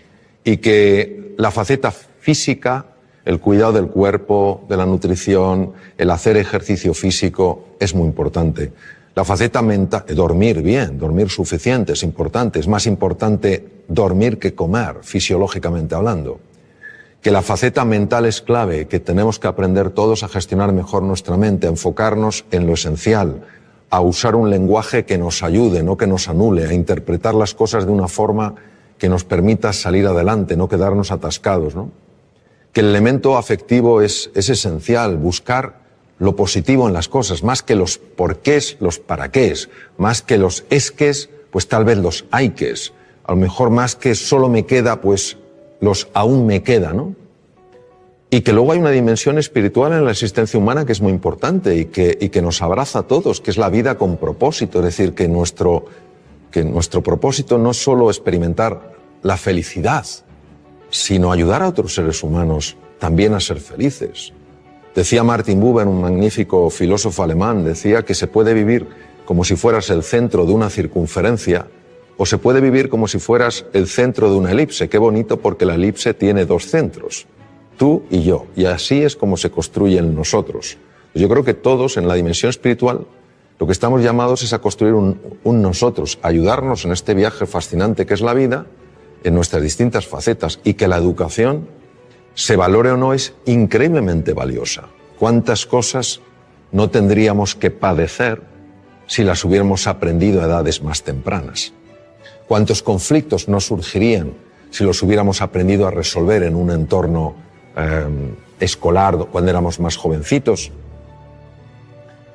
Y que la faceta física, el cuidado del cuerpo, de la nutrición, el hacer ejercicio físico es muy importante. La faceta mental, dormir bien, dormir suficiente es importante. Es más importante dormir que comer, fisiológicamente hablando. Que la faceta mental es clave, que tenemos que aprender todos a gestionar mejor nuestra mente, a enfocarnos en lo esencial, a usar un lenguaje que nos ayude, no que nos anule, a interpretar las cosas de una forma que nos permita salir adelante, no quedarnos atascados, ¿no? Que el elemento afectivo es esencial, buscar lo positivo en las cosas, más que los porqués, los paraqués, más que los esques, pues tal vez los hayques, a lo mejor más que solo me queda, pues los aún me queda, ¿no? Y que luego hay una dimensión espiritual en la existencia humana que es muy importante y que nos abraza a todos, que es la vida con propósito, es decir, que nuestro propósito no es solo experimentar la felicidad, sino ayudar a otros seres humanos también a ser felices. Decía Martin Buber, un magnífico filósofo alemán, decía que se puede vivir como si fueras el centro de una circunferencia o se puede vivir como si fueras el centro de una elipse. Qué bonito, porque la elipse tiene dos centros, tú y yo, y así es como se construyen nosotros. Yo creo que todos en la dimensión espiritual lo que estamos llamados es a construir un nosotros, ayudarnos en este viaje fascinante que es la vida, en nuestras distintas facetas, y que la educación, se valore o no, es increíblemente valiosa. ¿Cuántas cosas no tendríamos que padecer si las hubiéramos aprendido a edades más tempranas? ¿Cuántos conflictos no surgirían si los hubiéramos aprendido a resolver en un entorno escolar cuando éramos más jovencitos?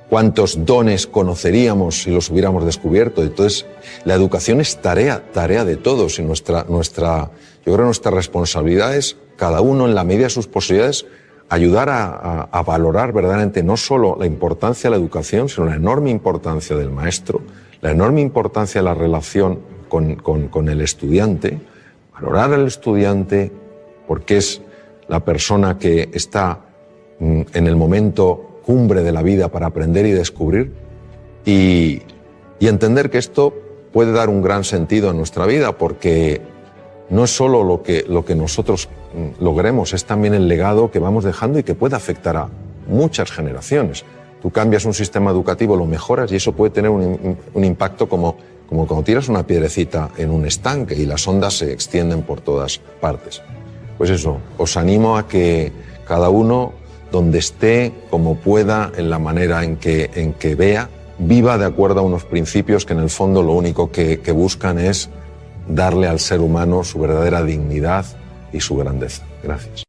¿Cuántos dones conoceríamos si los hubiéramos descubierto? Entonces, la educación es tarea de todos, y yo creo que nuestra responsabilidad es, cada uno en la medida de sus posibilidades, ayudar a valorar verdaderamente no solo la importancia de la educación, sino la enorme importancia del maestro, la enorme importancia de la relación con el estudiante, valorar al estudiante porque es la persona que está en el momento cumbre de la vida para aprender y descubrir, y entender que esto puede dar un gran sentido a nuestra vida, porque no es solo lo que nosotros logremos, es también el legado que vamos dejando y que puede afectar a muchas generaciones. Tú cambias un sistema educativo, lo mejoras, y eso puede tener un impacto como cuando tiras una piedrecita en un estanque y las ondas se extienden por todas partes. Pues eso, os animo a que cada uno, donde esté, como pueda, en la manera en que vea, viva de acuerdo a unos principios que en el fondo lo único que buscan es darle al ser humano su verdadera dignidad y su grandeza. Gracias.